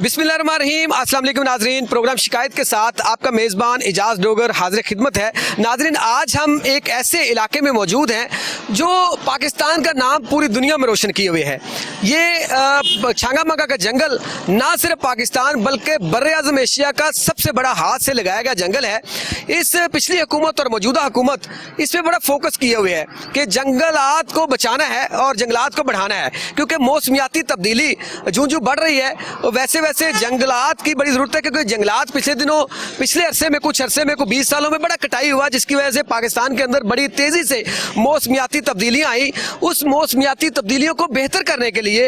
बिस्मिल्लाहिर्रहमानिर्रहीम, अस्सलाम वालेकुम नाजरीन। प्रोग्राम शिकायत के साथ आपका मेज़बान इजाज़ डोगर हाजिर खिदमत है। नाजरीन, आज हम एक ऐसे इलाके में मौजूद हैं जो पाकिस्तान का नाम पूरी दुनिया में रोशन किए हुए है। ये छांगा मांगा का जंगल ना सिर्फ पाकिस्तान बल्कि बर्र-ए-आज़म एशिया का सबसे बड़ा हाथ से लगाया गया जंगल है। इस पिछली हुकूमत और मौजूदा हुकूमत इस पर बड़ा फोकस किए हुए है कि जंगलात को बचाना है और जंगलात को बढ़ाना है, क्योंकि मौसमियाती तब्दीली जूं बढ़ रही है वैसे वैसे जंगलात की बड़ी जरूरत है। क्योंकि जंगलात पिछले अरसे में कुछ 20 सालों में बड़ा कटाई हुआ, जिसकी वजह से पाकिस्तान के अंदर बड़ी तेजी से मौसमियाती तब्दीलियां आई। उस मौसमियाती तब्दीलियों को बेहतर करने के लिए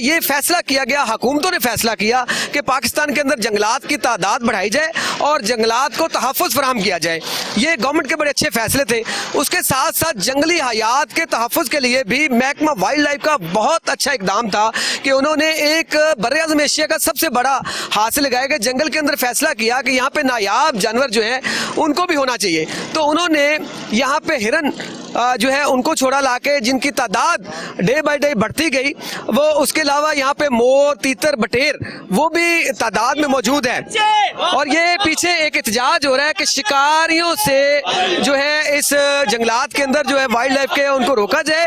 ये फैसला किया गया, हुकूमतों ने फैसला किया कि पाकिस्तान के अंदर जंगलात की तादाद बढ़ाई जाए और जंगलात को तहफ़्फ़ुज़ फराहम किया जाए। ये गवर्नमेंट के बड़े अच्छे फैसले थे। उसके साथ साथ जंगली हयात के तहफ़्फ़ुज़ के लिए भी महकमा वाइल्ड लाइफ का बहुत अच्छा इक़दाम था कि उन्होंने एक बर्र-ए-आज़म एशिया का सबसे बड़ा हासिल लगाया गया जंगल के अंदर फैसला किया कि यहाँ पे नायाब जानवर जो है उनको भी होना चाहिए। तो उन्होंने यहाँ पे हिरन जो है उनको छोड़ा लाके, जिनकी तादाद डे बाय डे बढ़ती गई। वो उसके अलावा यहाँ पे मोर, तीतर, बटेर वो भी तादाद में मौजूद है। और ये पीछे एक एहतजाज हो रहा है कि शिकारियों से जो है इस जंगलात के अंदर जो है वाइल्ड लाइफ के उनको रोका जाए।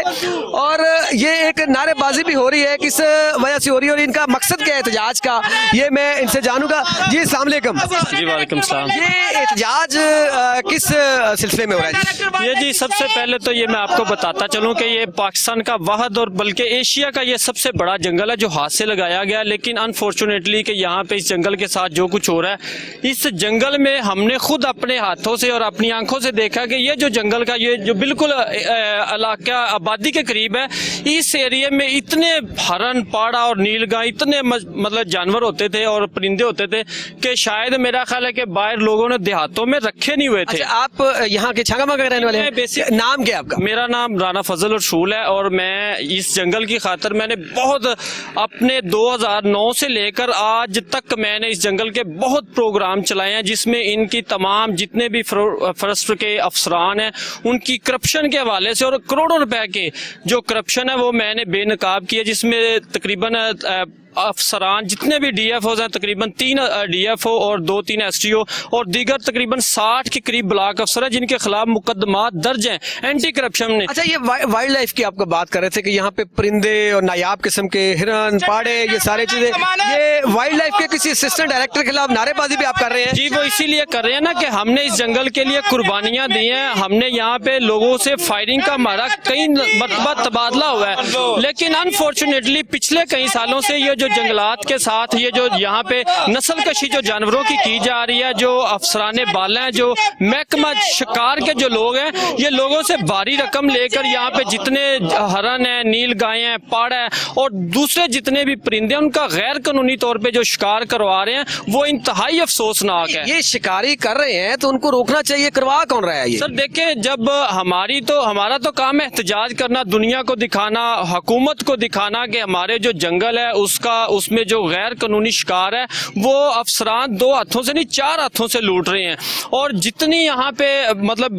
और ये एक नारेबाजी भी हो रही है, किस वजह से हो रही है और इनका मकसद क्या है एहतजाज का, ये मैं इनसे जानूंगा। जी अस्सलाम वालेकुम। जी वालेकुम सलाम। ये एहतजाज किस सिलसिले में हो रहा है? ये जी सबसे पहले तो ये मैं आपको बताता चलूं कि ये पाकिस्तान का वाहद और बल्कि एशिया का ये सबसे बड़ा जंगल है जो हाथ से लगाया गया। लेकिन अनफॉर्चुनेटली कि यहाँ पे इस जंगल के साथ जो कुछ हो रहा है, इस जंगल में हमने खुद अपने हाथों से और अपनी आंखों से देखा कि ये जो जंगल का ये जो बिल्कुल इलाका आबादी के करीब है, इस एरिया में इतने हरन, पाड़ा और नीलगाय, इतने मतलब जानवर होते थे और परिंदे होते थे कि शायद मेरा ख्याल है कि बाहर लोगों ने देहातों में रखे नहीं हुए थे। अच्छा, आप यहाँ के छांगा मांगा के रहने वाले हैं? बेसिक नाम क्या आपका? मेरा नाम राना फजल और शूल है और मैं इस जंगल की खातिर मैंने बहुत अपने 2009 से लेकर आज तक मैंने इस जंगल के बहुत प्रोग्राम चलाए हैं, जिसमें इनकी तमाम जितने भी फॉरेस्ट के अफसरान हैं उनकी करप्शन के हवाले से और करोड़ों रुपए के जो करप्शन है वो मैंने बेनकाब किया, जिसमें तकरीबन अफसरान जितने भी DFO हैं, तकरीबन 3 DFO और 2-3 STO और दीगर तकरीबन 60 के करीब ब्लॉक अफसर हैं जिनके खिलाफ मुकदमात दर्ज हैं एंटी करप्शन में। अच्छा, ये वाइल्ड लाइफ की आपको बात कर रहे थे कि यहाँ पे परिंदे और नायाब किस्म के हिरन, पाड़े, ये सारी चीजें, ये वाइल्ड लाइफ के किसी असिस्टेंट डायरेक्टर के खिलाफ नारेबाजी भी आप कर रहे हैं? जी, वो इसीलिए कर रहे हैं ना कि हमने इस जंगल के लिए कुर्बानियां दी हैं। हमने यहाँ पे लोगों से फायरिंग का हमारा कई मरतबा तबादला हुआ है, लेकिन अनफॉर्चुनेटली पिछले कई सालों से ये जो जंगलात के साथ ये जो यहाँ पे नस्ल कशी जो जानवरों की जा रही है, जो अफसराने बाला हैं, जो महकमा शिकार के जो लोग हैं, ये लोगों से भारी रकम लेकर यहाँ पे जितने हरन है, नील गाय हैं, पाड़ है और दूसरे जितने भी परिंदे हैं उनका गैर कानूनी तौर पे जो शिकार करवा रहे हैं, वो इंतहाई अफसोसनाक है। ये शिकारी कर रहे हैं तो उनको रोकना चाहिए, करवा कौन रहा है ये? सर देखें, जब हमारा तो काम है एहतजाज करना, दुनिया को दिखाना, हुकूमत को दिखाना कि हमारे जो जंगल है उसमें जो गैर कानूनी शिकार है वो अफसरान 2 हाथों से नहीं 4 हाथों से लूट रहे हैं। और जितनी यहाँ पे मतलब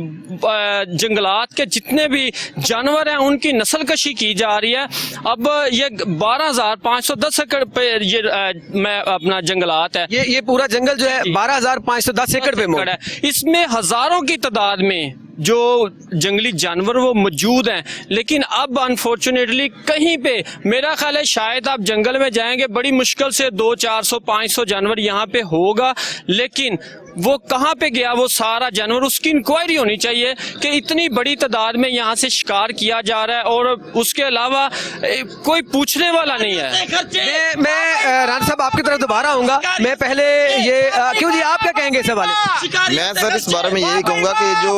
जंगलात के जितने भी जानवर हैं उनकी नस्ल कशी की जा रही है। अब ये 12,510 एकड़ पे ये मैं अपना जंगलात है, ये पूरा जंगल जो है 12,510 एकड़ पे है। इसमें हजारों की तादाद में जो जंगली जानवर वो मौजूद हैं। लेकिन अब अनफॉर्चुनेटली कहीं पे मेरा ख्याल है शायद आप जंगल में जाएंगे बड़ी मुश्किल से 200-400-500 जानवर यहाँ पे होगा, लेकिन वो कहाँ पे गया वो सारा जानवर, उसकी इंक्वायरी होनी चाहिए कि इतनी बड़ी तादाद में यहाँ से शिकार किया जा रहा है और उसके अलावा कोई पूछने वाला नहीं है। मैं राना साहब आपकी तरफ दोबारा आऊंगा। मैं पहले ये क्यों जी, आप क्या कहेंगे इस हवाले से? मैं सर इस बारे में यही कहूँगा कि जो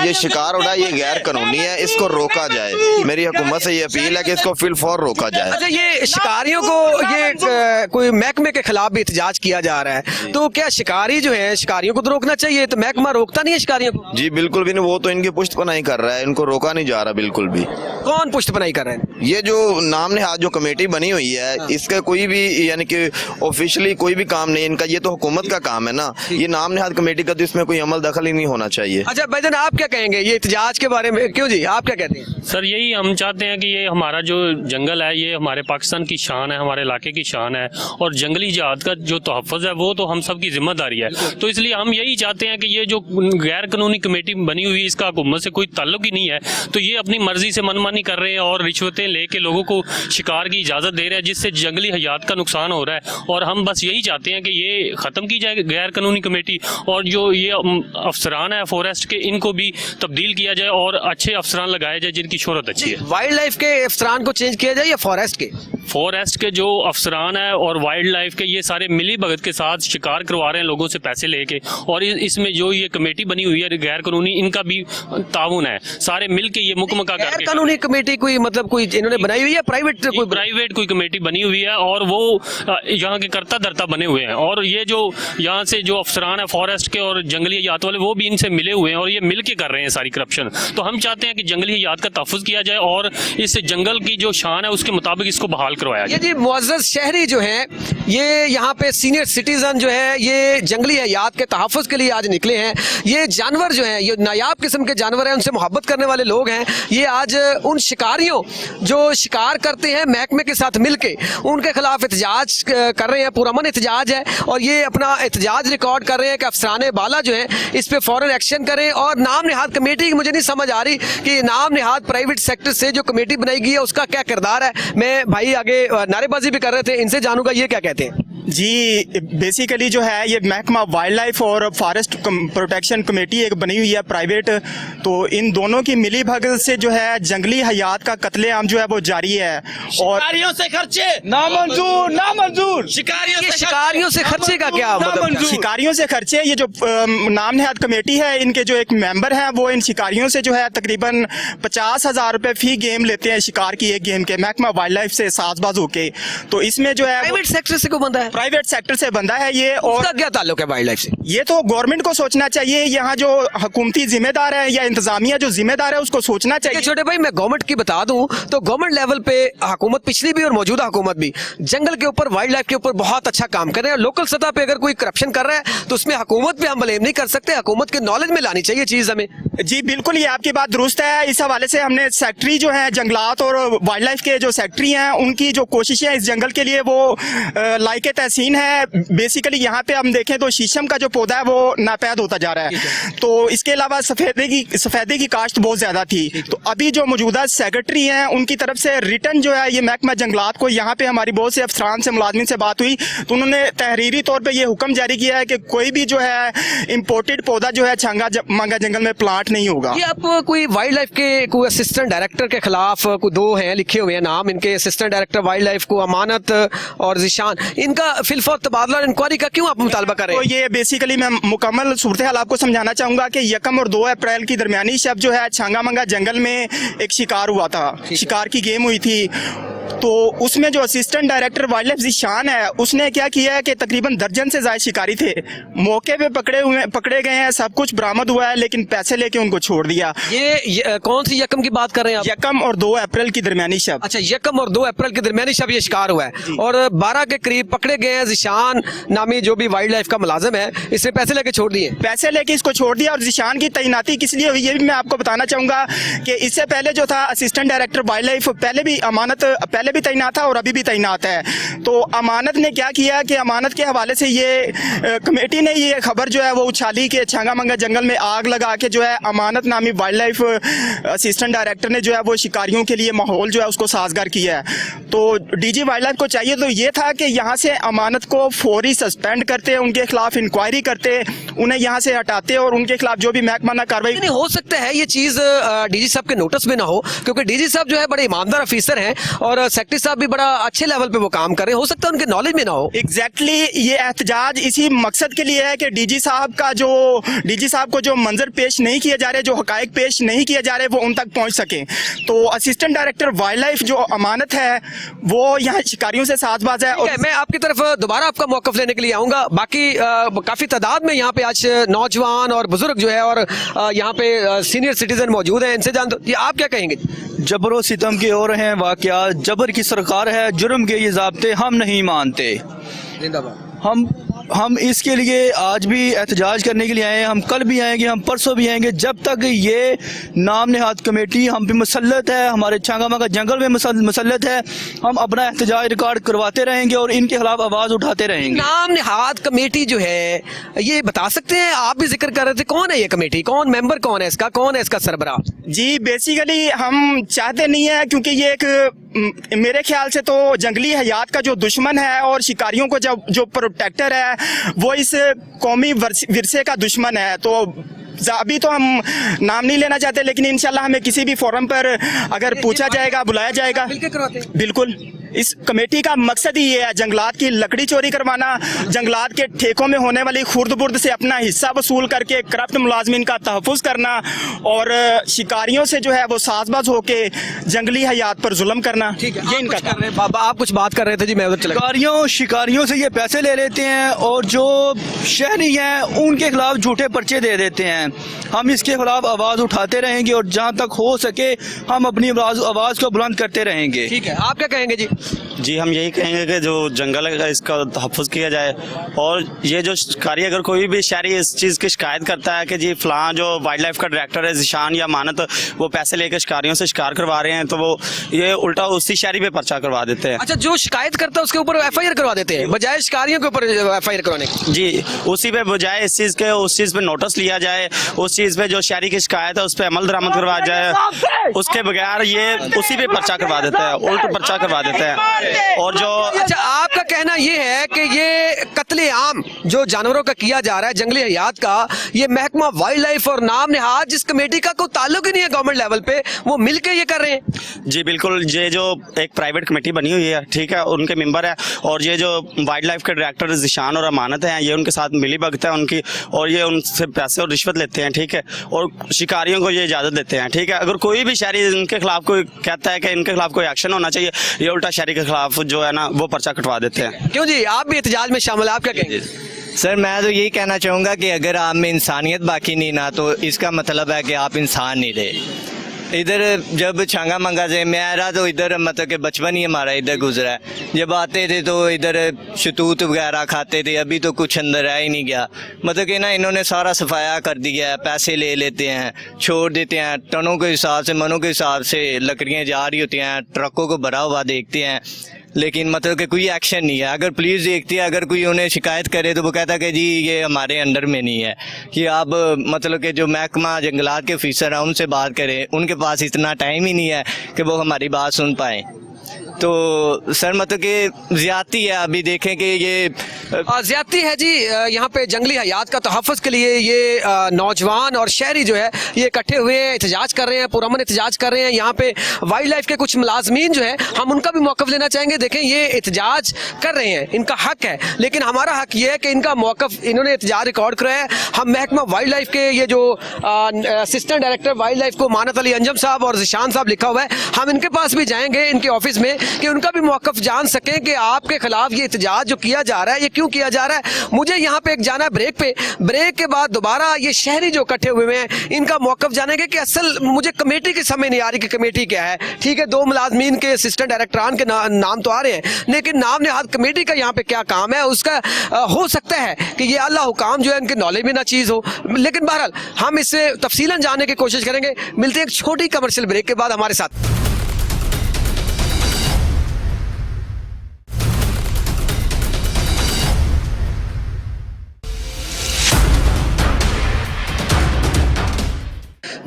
ये शिकार हो रहा है ये गैर कानूनी है, इसको रोका जाए। मेरी हुकूमत से ये अपील है कि इसको फिलफौर रोका जाए। अच्छा, ये शिकारियों को ये कोई महकमे के खिलाफ भी एहतजाज किया जा रहा है, तो क्या शिकारी जो है शिकारियों को तो रोकना चाहिए, तो महकमा रोकता नहीं है शिकारियों को? जी बिल्कुल भी नहीं, वो तो इनकी पुष्टपनाही कर रहा है, इनको रोका नहीं जा रहा बिल्कुल भी। कौन पुष्टपनाही कर रहे हैं? ये जो नाम नेहाद जो कमेटी बनी हुई है इसका कोई भी यानी कि ऑफिशियली कोई भी काम नहीं इनका, ये तो हुकूमत का काम है ना, ये नाम नेहाद कमेटी का तो इसमें कोई अमल दखल ही नहीं होना चाहिए। अच्छा भाईजान, आप क्या कहेंगे ये एहतजाज के बारे में? क्यों जी, आप क्या कहते हैं? सर यही हम चाहते हैं कि ये हमारा जो जंगल है ये हमारे पाकिस्तान की शान है, हमारे इलाके की शान है, और जंगली जहाद का जो तहफ़्फ़ुज़ है वो तो हम सब की जिम्मेदारी है। तो इसलिए हम यही चाहते हैं कि ये जो गैर कानूनी कमेटी बनी हुई है इसका हुकूमत से कोई ताल्लुक ही नहीं है, तो ये अपनी मर्जी से मनमानी कर रहे हैं और रिश्वतें लेके लोगों को शिकार की इजाज़त दे रहे हैं, जिससे जंगली हयात का नुकसान हो रहा है। और हम बस यही चाहते हैं कि ये ख़त्म की जाए गैर कानूनी कमेटी, और जो ये अफसरान है फॉरेस्ट के इनको भी तब्दील किया जाए और अच्छे अफसरान लगाए जाए जिनकी शोहरत अच्छी है। वाइल्ड लाइफ के अफसरान को चेंज किया जाए या फॉरेस्ट के? फॉरेस्ट के जो अफसरान है और वाइल्ड लाइफ के ये सारे मिली भगत के साथ शिकार करवा रहे हैं लोगों से पैसे लेके, और इसमें जो ये कमेटी बनी हुई है गैर कानूनी, इनका भी ताउन है, सारे मिल के ये मुकम्मल गैर कानूनी कमेटी कोई मतलब कोई इन्होंने बनाई हुई है? प्राइवेट कोई कमेटी बनी हुई है और वो यहाँ के कर्ता धर्ता बने हुए हैं, और ये जो यहाँ से जो अफसरान है फॉरेस्ट के और जंगली हयात वाले वो भी इनसे मिले हुए हैं और ये मिल के कर रहे हैं सारी करप्शन। तो हम चाहते हैं कि जंगली हयात का तहफ़्फ़ुज़ किया जाए और इस जंगल की जो शान है उसके मुताबिक इसको बहाल करवाया जाए। ये जी मुअज़्ज़ज़ शहरी जो है ये यहाँ पे सीनियर सिटीजन जो है ये जंगली हयात के तहफ़्फ़ुज़ के लिए आज निकले हैं। ये जानवर जो है ये नायाब किस्म के जानवर हैं, उनसे मोहब्बत करने वाले लोग हैं। ये आज उन शिकारियों जो शिकार करते हैं महकमे के साथ मिलके उनके खिलाफ एहतजाज कर रहे हैं, पुरअमन एहतजाज है, और ये अपना एहतजाज रिकॉर्ड कर रहे हैं कि अफसरान बाला जो है इस पे फौरन एक्शन करें। और नाम नेहाद कमेटी की मुझे नहीं समझ आ रही कि नाम नेहाद प्राइवेट सेक्टर से जो कमेटी बनाई गई है उसका क्या किरदार है। मैं भाई आगे नारेबाजी भी कर रहे थे, इनसे जानूंगा ये क्या कहते हैं। जी, बेसिकली जो है ये महकमा वाइल्ड लाइफ और फॉरेस्ट प्रोटेक्शन कमेटी एक बनी हुई है प्राइवेट, तो इन दोनों की मिली भगत से जो है जंगली हयात का कत्लेआम जो है वो जारी है। और शिकारियों से खर्चे नामंजूर, नामंजूर। शिकारियों से खर्चे का क्या मतलब? शिकारियों से खर्चे, ये जो नाम नेहाद कमेटी है इनके जो एक मेंबर हैं वो इन शिकारियों से जो है तकरीबन 50,000 रुपए फी गेम लेते हैं शिकार की, एक गेम के, महकमा वाइल्ड लाइफ से साजबाज होके। तो इसमें जो है प्राइवेट सेक्टर से को बंदा है? प्राइवेट सेक्टर से बंदा है ये। और उसका क्या ताल्लुक है वाइल्ड लाइफ से? ये तो गवर्नमेंट को सोचना चाहिए, यहाँ जो हुकूमती जिम्मेदार है या इंतजामिया जो जिम्मेदार है उसको सोचना चाहिए। छोटे भाई मैं गवर्नमेंट की बता दूं तो गवर्नमेंट लेवल पे हुकूमत पिछली भी और मौजूदा हुकूमत भी जंगल के ऊपर वाइल्ड लाइफ के ऊपर बहुत अच्छा काम कर रहे हैं। लोकल सतह पे अगर कोई करप्शन कर रहा है तो उसमें हुकूमत पे हम ब्लेम नहीं कर सकते, हुकूमत के नॉलेज में लानी चाहिए चीज हमें। जी बिल्कुल, ये आपकी बात दुरुस्त है। इस हवाले से हमने सेक्रेटरी जो है जंगलात और वाइल्ड लाइफ के जो सेक्रेटरी हैं उनकी जो कोशिशें इस जंगल के लिए वो लायक तहसीन है। बेसिकली यहाँ पे हम देखें तो शीशम का जो पौधा है वो नापैद होता जा रहा है, तो इसके अलावा सफेदे की काश्त बहुत ज्यादा थी। तो अभी जो मौजूदा सेक्रेटरी हैं उनकी तरफ से रिटर्न जो है ये महकमा जंगलात को, यहाँ पे हमारी बहुत से अफसरान से मुलाजमिन से बात हुई तो उन्होंने तहरीरी तौर पे ये हुक्म जारी किया है कि कोई भी जो है इम्पोर्टेड पौधा जो है छांगा मांगा जंगल में प्लांट नहीं होगा। ये आप कोई वाइल्ड लाइफ के कोई असिस्टेंट डायरेक्टर के खिलाफ कोई दो हैं लिखे हुए हैं नाम इनके, असिस्टेंट डायरेक्टर वाइल्ड लाइफ को अमानत और जिशान, इनका फिलफौर तबादला इंक्वायरी का क्यों आप मुतालबा कर रहे हैं? तो ये बेसिकली मैं मुकम्मल सूरत हाल आपको समझाना चाहूंगा कि 1 और 2 अप्रैल की दरमियानी शब जो है छांगा मंगा जंगल में एक शिकार हुआ था, शिकार की गेम हुई थी। तो उसमें जो assistant director wildlife Zeeshan है उसने क्या किया है कि तकरीबन दर्जन से ज्यादा शिकारी थे, मौके पे पकड़े गए हैं, सब कुछ बरामद हुआ है, लेकिन पैसे लेके उनको छोड़ दिया। ये कौन सी यकम की बात कर रहे हैं आप? 1 और 2 अप्रैल की दरमियानी शब। अच्छा, 1 और 2 अप्रैल की दरमियानी शब ये शिकार हुआ है और 12 के करीब पकड़े गए हैं। जिशान नामी जो भी वाइल्ड लाइफ का मुलाजिम है इसने पैसे लेके छोड़ दिए, पैसे लेके इसको छोड़ दिया। और जिशान की तैनाती किस लिए हुई ये भी मैं आपको बताना चाहूंगा कि इससे पहले जो था असिस्टेंट डायरेक्टर वाइल्ड लाइफ पहले भी तैनात था और अभी भी तैनात है। तो अमानत ने क्या किया कि अमानत के हवाले से ये कमेटी ने ये खबर जो है वो उछाली कि छांगा मंगा जंगल में आग लगा के जो है अमानत नामी वाइल्ड लाइफ असिस्टेंट डायरेक्टर ने जो है वो शिकारियों के लिए माहौल जो है उसको साजगार किया है। तो डीजी वाइल्ड लाइफ को चाहिए तो ये था कि यहाँ से अमानत को फौरी सस्पेंड करते, उनके खिलाफ इंक्वायरी करते, उन्हें यहाँ से हटाते और उनके खिलाफ जो भी महकमाना कार्रवाई। नहीं हो सकता है ये चीज डीजी साहब के नोटिस में ना हो, क्योंकि डीजी साहब जो है बड़े ईमानदार अफीसर हैं और सेक्रेटरी साहब भी बड़ा अच्छे लेवल पे वो काम कर रहे हैं, हो सकता है उनके नॉलेज में ना हो। एग्जैक्टली ये एहतजाज इसी मकसद के लिए है कि डीजी साहब को जो मंजर पेश नहीं किए जा रहे, जो हकायक पेश नहीं किए जा रहे, वो उन तक पहुंच सके। तो असिस्टेंट डायरेक्टर वाइल्ड लाइफ जो अमानत है वो यहाँ शिकारियों से साजबाज है। और मैं आपकी तरफ दोबारा आपका मौकफ लेने के लिए आऊंगा। बाकी काफी तादाद में यहाँ पे आज नौजवान और बुजुर्ग जो है और यहाँ पे सीनियर सिटीजन मौजूद है, इनसे जान दो, ये आप क्या कहेंगे? जबरो सितम की हो रहे हैं वाक़यात, जबर की सरकार है, जुर्म के ये ज़ाब्ते हम नहीं मानते। जिंदाबाद। हम इसके लिए आज भी एहतजाज करने के लिए आए हैं, हम कल भी आएंगे, हम परसों भी आएंगे, जब तक ये नाम नेहाद कमेटी हम पे मुसल्लत है, हमारे छांगामा का जंगल में मुसल्लत है, हम अपना एहतजाज रिकॉर्ड करवाते रहेंगे और इनके खिलाफ आवाज़ उठाते रहेंगे। नाम नेहाद कमेटी जो है ये बता सकते हैं, आप भी जिक्र कर रहे थे, कौन है ये कमेटी, कौन मेंबर कौन है इसका, कौन है इसका सरबराह? जी बेसिकली हम चाहते नहीं है, क्योंकि ये एक मेरे ख्याल से तो जंगली हयात का जो दुश्मन है और शिकारियों को जो प्रोटेक्टर है वो इस कौमी विरसे का दुश्मन है। तो अभी तो हम नाम नहीं लेना चाहते, लेकिन इंशाल्लाह हमें किसी भी फोरम पर अगर पूछा जाएगा, बुलाया जाएगा, बिल्कुल। इस कमेटी का मकसद ही ये है जंगलात की लकड़ी चोरी करवाना, जंगलात के ठेकों में होने वाली खुर्द-बुर्द से अपना हिस्सा वसूल करके करप्ट मुलाजमीन का तहफ़्फ़ुज़ करना और शिकारियों से जो है वो साजबाज होके जंगली हयात पर जुल्म करना। ये इनका काम है। बाबा आप कुछ बात कर रहे थे जी, मैं उधर चला गया। शिकारियों से ये पैसे ले लेते हैं और जो शहरी हैं उनके खिलाफ झूठे पर्चे दे देते हैं। हम इसके खिलाफ आवाज़ उठाते रहेंगे और जहाँ तक हो सके हम अपनी आवाज़ को बुलंद करते रहेंगे। ठीक है, आप क्या कहेंगे जी? जी हम यही कहेंगे कि जो जंगल है इसका तहफ़्फ़ुज़ किया जाए, और ये जो शिकारी अगर कोई भी शहरी इस चीज़ की शिकायत करता है कि जी फ़लाँ जो वाइल्ड लाइफ का डायरेक्टर है ज़िशान या मानत, वो पैसे लेकर शिकारियों से शिकार करवा रहे हैं, तो वो ये उल्टा उसी शहरी पे पर्चा करवा देते हैं। अच्छा, जो शिकायत करता है उसके ऊपर FIR करवा देते हैं बजाय शिकारियों के ऊपर FIR करवाने के? जी उसी पे बजाय इस चीज़ के उस चीज़ पे नोटिस लिया जाए, उस चीज़ पे जो शहरी की शिकायत है उस पर अमल दरामद करवाया जाए, उसके बगैर ये उसी पे पर्चा करवा देता है, उल्टा पर्चा करवा देता है। और जो अच्छा, आपका कहना ये है कि ये कत्ले-आम जो जानवरों का किया जा रहा है, जंगली हयात का, ये महकमा वाइल्ड लाइफ और नाम नेहाद जिस कमेटी का कोई ताल्लुक ही नहीं है गवर्नमेंट लेवल पे, वो मिलकर ये कर रहे हैं? जी बिल्कुल, ये जो एक प्राइवेट कमेटी बनी हुई है, ठीक है, उनके मेंबर है, और ये जो वाइल्ड लाइफ के डायरेक्टर ज़िशान और अमानत हैं, ये उनके साथ मिली भगत है उनकी, और ये उनसे पैसे और रिश्वत लेते हैं, ठीक है, और शिकारियों को ये इजाज़त देते हैं, ठीक है। अगर कोई भी शहरी इनके खिलाफ कोई कहता है कि इनके खिलाफ कोई एक्शन होना चाहिए, ये उल्टा शहरी के खिलाफ जो है ना वो पर्चा कटवा देते हैं। क्यों जी, आप भी एहतजाज में शामिल, आप क्या कहेंगे? सर मैं तो यही कहना चाहूँगा कि अगर आप में इंसानियत बाकी नहीं ना, तो इसका मतलब है कि आप इंसान नहीं रहे। इधर जब छांगा मंगा से मैं रहा तो इधर मतलब कि बचपन ही हमारा इधर गुजरा है, जब आते थे तो इधर शतूत वगैरह खाते थे, अभी तो कुछ अंदर आ ही नहीं गया। मतलब कि ना इन्होंने सारा सफाया कर दिया है, पैसे ले लेते हैं, छोड़ देते हैं, टनों के हिसाब से, मनों के हिसाब से लकड़ियाँ जा रही होती हैं, ट्रकों को भरा हुआ देखते हैं, लेकिन मतलब कि कोई एक्शन नहीं है। अगर पुलिस देखती है, अगर कोई उन्हें शिकायत करे तो वो कहता है कि जी ये हमारे अंडर में नहीं है, कि आप मतलब कि जो महकमा जंगलात के ऑफिसर हैं उनसे बात करें, उनके पास इतना टाइम ही नहीं है कि वो हमारी बात सुन पाएँ। तो सर मतलब कि ज़्यादती है, अभी देखें कि ये ज़्यादती है जी। यहाँ पे जंगली हयात का तहफ़्फ़ुज़ के लिए ये नौजवान और शहरी जो है ये इकट्ठे हुए एहतजाज कर रहे हैं, पुरअमन एहतजाज कर रहे हैं। यहाँ पे वाइल्ड लाइफ के कुछ मुलाजमीन जो है, हम उनका भी मौक़िफ़ लेना चाहेंगे। देखें ये एहतजाज कर रहे हैं, इनका हक है, लेकिन हमारा हक ये है कि इनका मौक़िफ़, इन्होंने एहतजाज रिकॉर्ड कराया है। हम महकमा वाइल्ड लाइफ के ये जो असिस्टेंट डायरेक्टर वाइल्ड लाइफ को मानत अली अंजम साहब और ज़िशान साहब लिखा हुआ है, हम इनके पास भी जाएंगे, इनके ऑफिस में, कि उनका भी मौक़िफ़ जान सकें कि आपके खिलाफ ये एहतजाज जो किया जा रहा है ये क्यों किया जा रहा है। मुझे यहाँ पे एक जाना है ब्रेक पे, ब्रेक के बाद दोबारा ये शहरी जो इकट्ठे हुए हैं इनका मौक़िफ़ जानेंगे कि असल मुझे कमेटी की समझ नहीं आ रही कि कमेटी क्या है। ठीक है, 2 मुलाजमीन के असिस्टेंट डायरेक्टरान के नाम तो आ रहे हैं, लेकिन नाम नेहाद कमेटी का यहाँ पे क्या काम है उसका हो सकता है कि ये अल्लाह हुकाम जो है इनके नॉलेज में ना चीज़ हो। लेकिन बहरहाल हम इससे तफसीलन जानने की कोशिश करेंगे। मिलते हैं एक छोटी कमर्शियल ब्रेक के बाद हमारे साथ।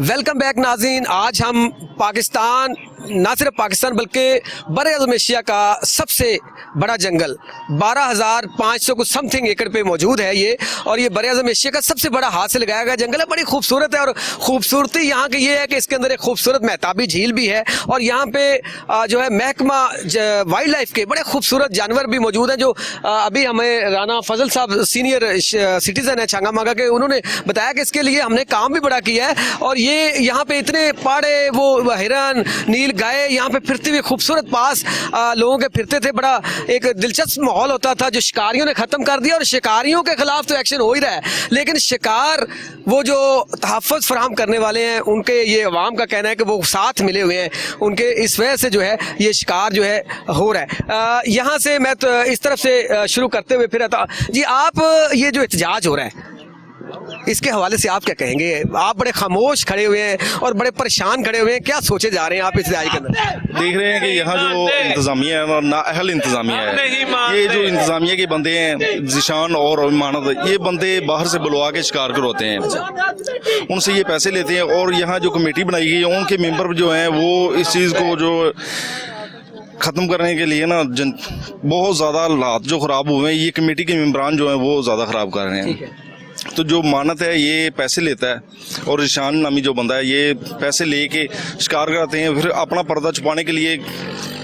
वेलकम बैक नाज़रीन। आज हम पाकिस्तान, ना सिर्फ पाकिस्तान बल्कि बर-ए-आज़म एशिया का सबसे बड़ा जंगल 12,500 कुछ समथिंग एकड़ पे मौजूद है ये, और ये बर-ए-आज़म एशिया का सबसे बड़ा हाथ से लगाया गया जंगल है। बड़ी खूबसूरत है, और खूबसूरती यहाँ की ये है कि इसके अंदर एक खूबसूरत महताबी झील भी है, और यहाँ पे जो है महकमा वाइल्ड लाइफ के बड़े खूबसूरत जानवर भी मौजूद हैं, जो अभी हमें राना फजल साहब सीनियर सिटीज़न है छांगा मांगा के, उन्होंने बताया कि इसके लिए हमने काम भी बड़ा किया है। और ये यहाँ पे इतने पाड़े, वो हिरन, नील गाय यहाँ पे फिरते हुए खूबसूरत पास लोगों के फिरते थे। बड़ा एक दिलचस्प माहौल होता था जो शिकारियों ने ख़त्म कर दिया। और शिकारियों के खिलाफ तो एक्शन हो ही रहा है, लेकिन शिकार वो जो तहफ़्फ़ुज़ फराहम करने वाले हैं उनके, ये अवाम का कहना है कि वो साथ मिले हुए हैं उनके, इस वजह से जो है ये शिकार जो है हो रहा है। यहाँ से मैं तो इस तरफ से शुरू करते हुए फिर आता जी, आप ये जो एहतजाज हो रहा है इसके हवाले से आप क्या कहेंगे? आप बड़े खामोश खड़े हुए हैं और बड़े परेशान खड़े हुए हैं, क्या सोचे जा रहे हैं आप एहतजाज के अंदर? देख रहे हैं कि यहाँ जो इंतजामिया है और नाअहल इंतजामिया है, ये जो इंतजामिया के बंदे हैं जिशान और इमानत, ये बंदे बाहर से बुलवा के शिकार करवाते हैं, उनसे ये पैसे लेते हैं। और यहाँ जो कमेटी बनाई गई है उनके मेंबर जो हैं वो इस चीज़ को जो ख़त्म करने के लिए ना बहुत ज़्यादा हालात जो ख़राब हुए हैं, ये कमेटी के मेंबरान जो हैं वो ज़्यादा ख़राब कर रहे हैं। तो जो मानत है ये पैसे लेता है और ईशान नामी जो बंदा है ये पैसे लेके शिकार कराते हैं, फिर अपना पर्दा छुपाने के लिए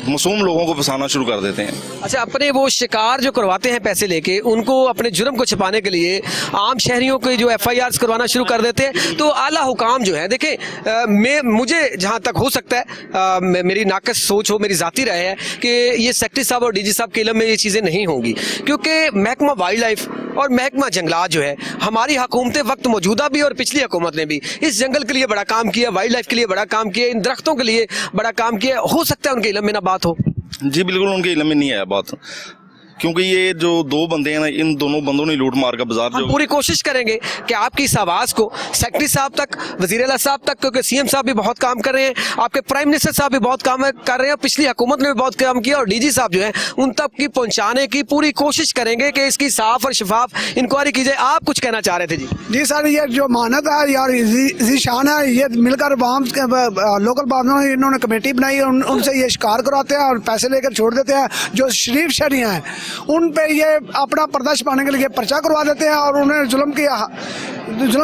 मासूम लोगों को फंसाना शुरू कर देते हैं। अच्छा, अपने वो शिकार जो करवाते हैं पैसे लेके, उनको अपने जुर्म को छिपाने के लिए आम शहरियों के जो FIRs करवाना शुरू कर देते हैं। तो आला हुकाम जो है, देखें मुझे जहाँ तक हो सकता है, मेरी नाकस सोच हो, मेरी ज़ाती राय है कि ये सेक्रेटरी साहब और DG साहब के इल्म में ये चीज़ें नहीं होंगी, क्योंकि महकमा वाइल्ड लाइफ और महकमा जंगलात जो है, हमारी हुकूमतें वक्त मौजूदा भी और पिछली हुकूमत ने भी इस जंगल के लिए बड़ा काम किया, वाइल्ड लाइफ के लिए बड़ा काम किया, इन दरख्तों के लिए बड़ा काम किया। हो सकता है उनके इल्म में ना बात हो। जी बिल्कुल, उनके इल्म में नहीं आया बात, क्योंकि ये जो दो बंदे हैं ना, इन दोनों बंदों ने लूट मार का बाजार हम पूरी कोशिश करेंगे कि आपकी इस आवाज़ को सेक्रेटरी साहब तक, वज़ीर आला साहब तक, क्योंकि CM साहब भी बहुत काम कर रहे हैं, आपके प्राइम मिनिस्टर साहब भी बहुत काम कर रहे हैं, पिछली हुकूमत ने भी बहुत काम किया, और DG साहब जो है उन तक की पहुँचाने की पूरी कोशिश करेंगे कि इसकी साफ और शफाफ इंक्वायरी की जाए। आप कुछ कहना चाह रहे थे? जी सर, ये जो मानत है यार, ज़ीशान है, ये मिलकर लोकल बांधों ने इन्होंने कमेटी बनाई, उनसे ये शिकार करवाते हैं और पैसे लेकर छोड़ देते हैं। जो शरीफ शहरियाँ हैं उन पे ये अपना पर्दा छुपाने के लिए पर्चा करवा देते हैं और उन्हें जुल्म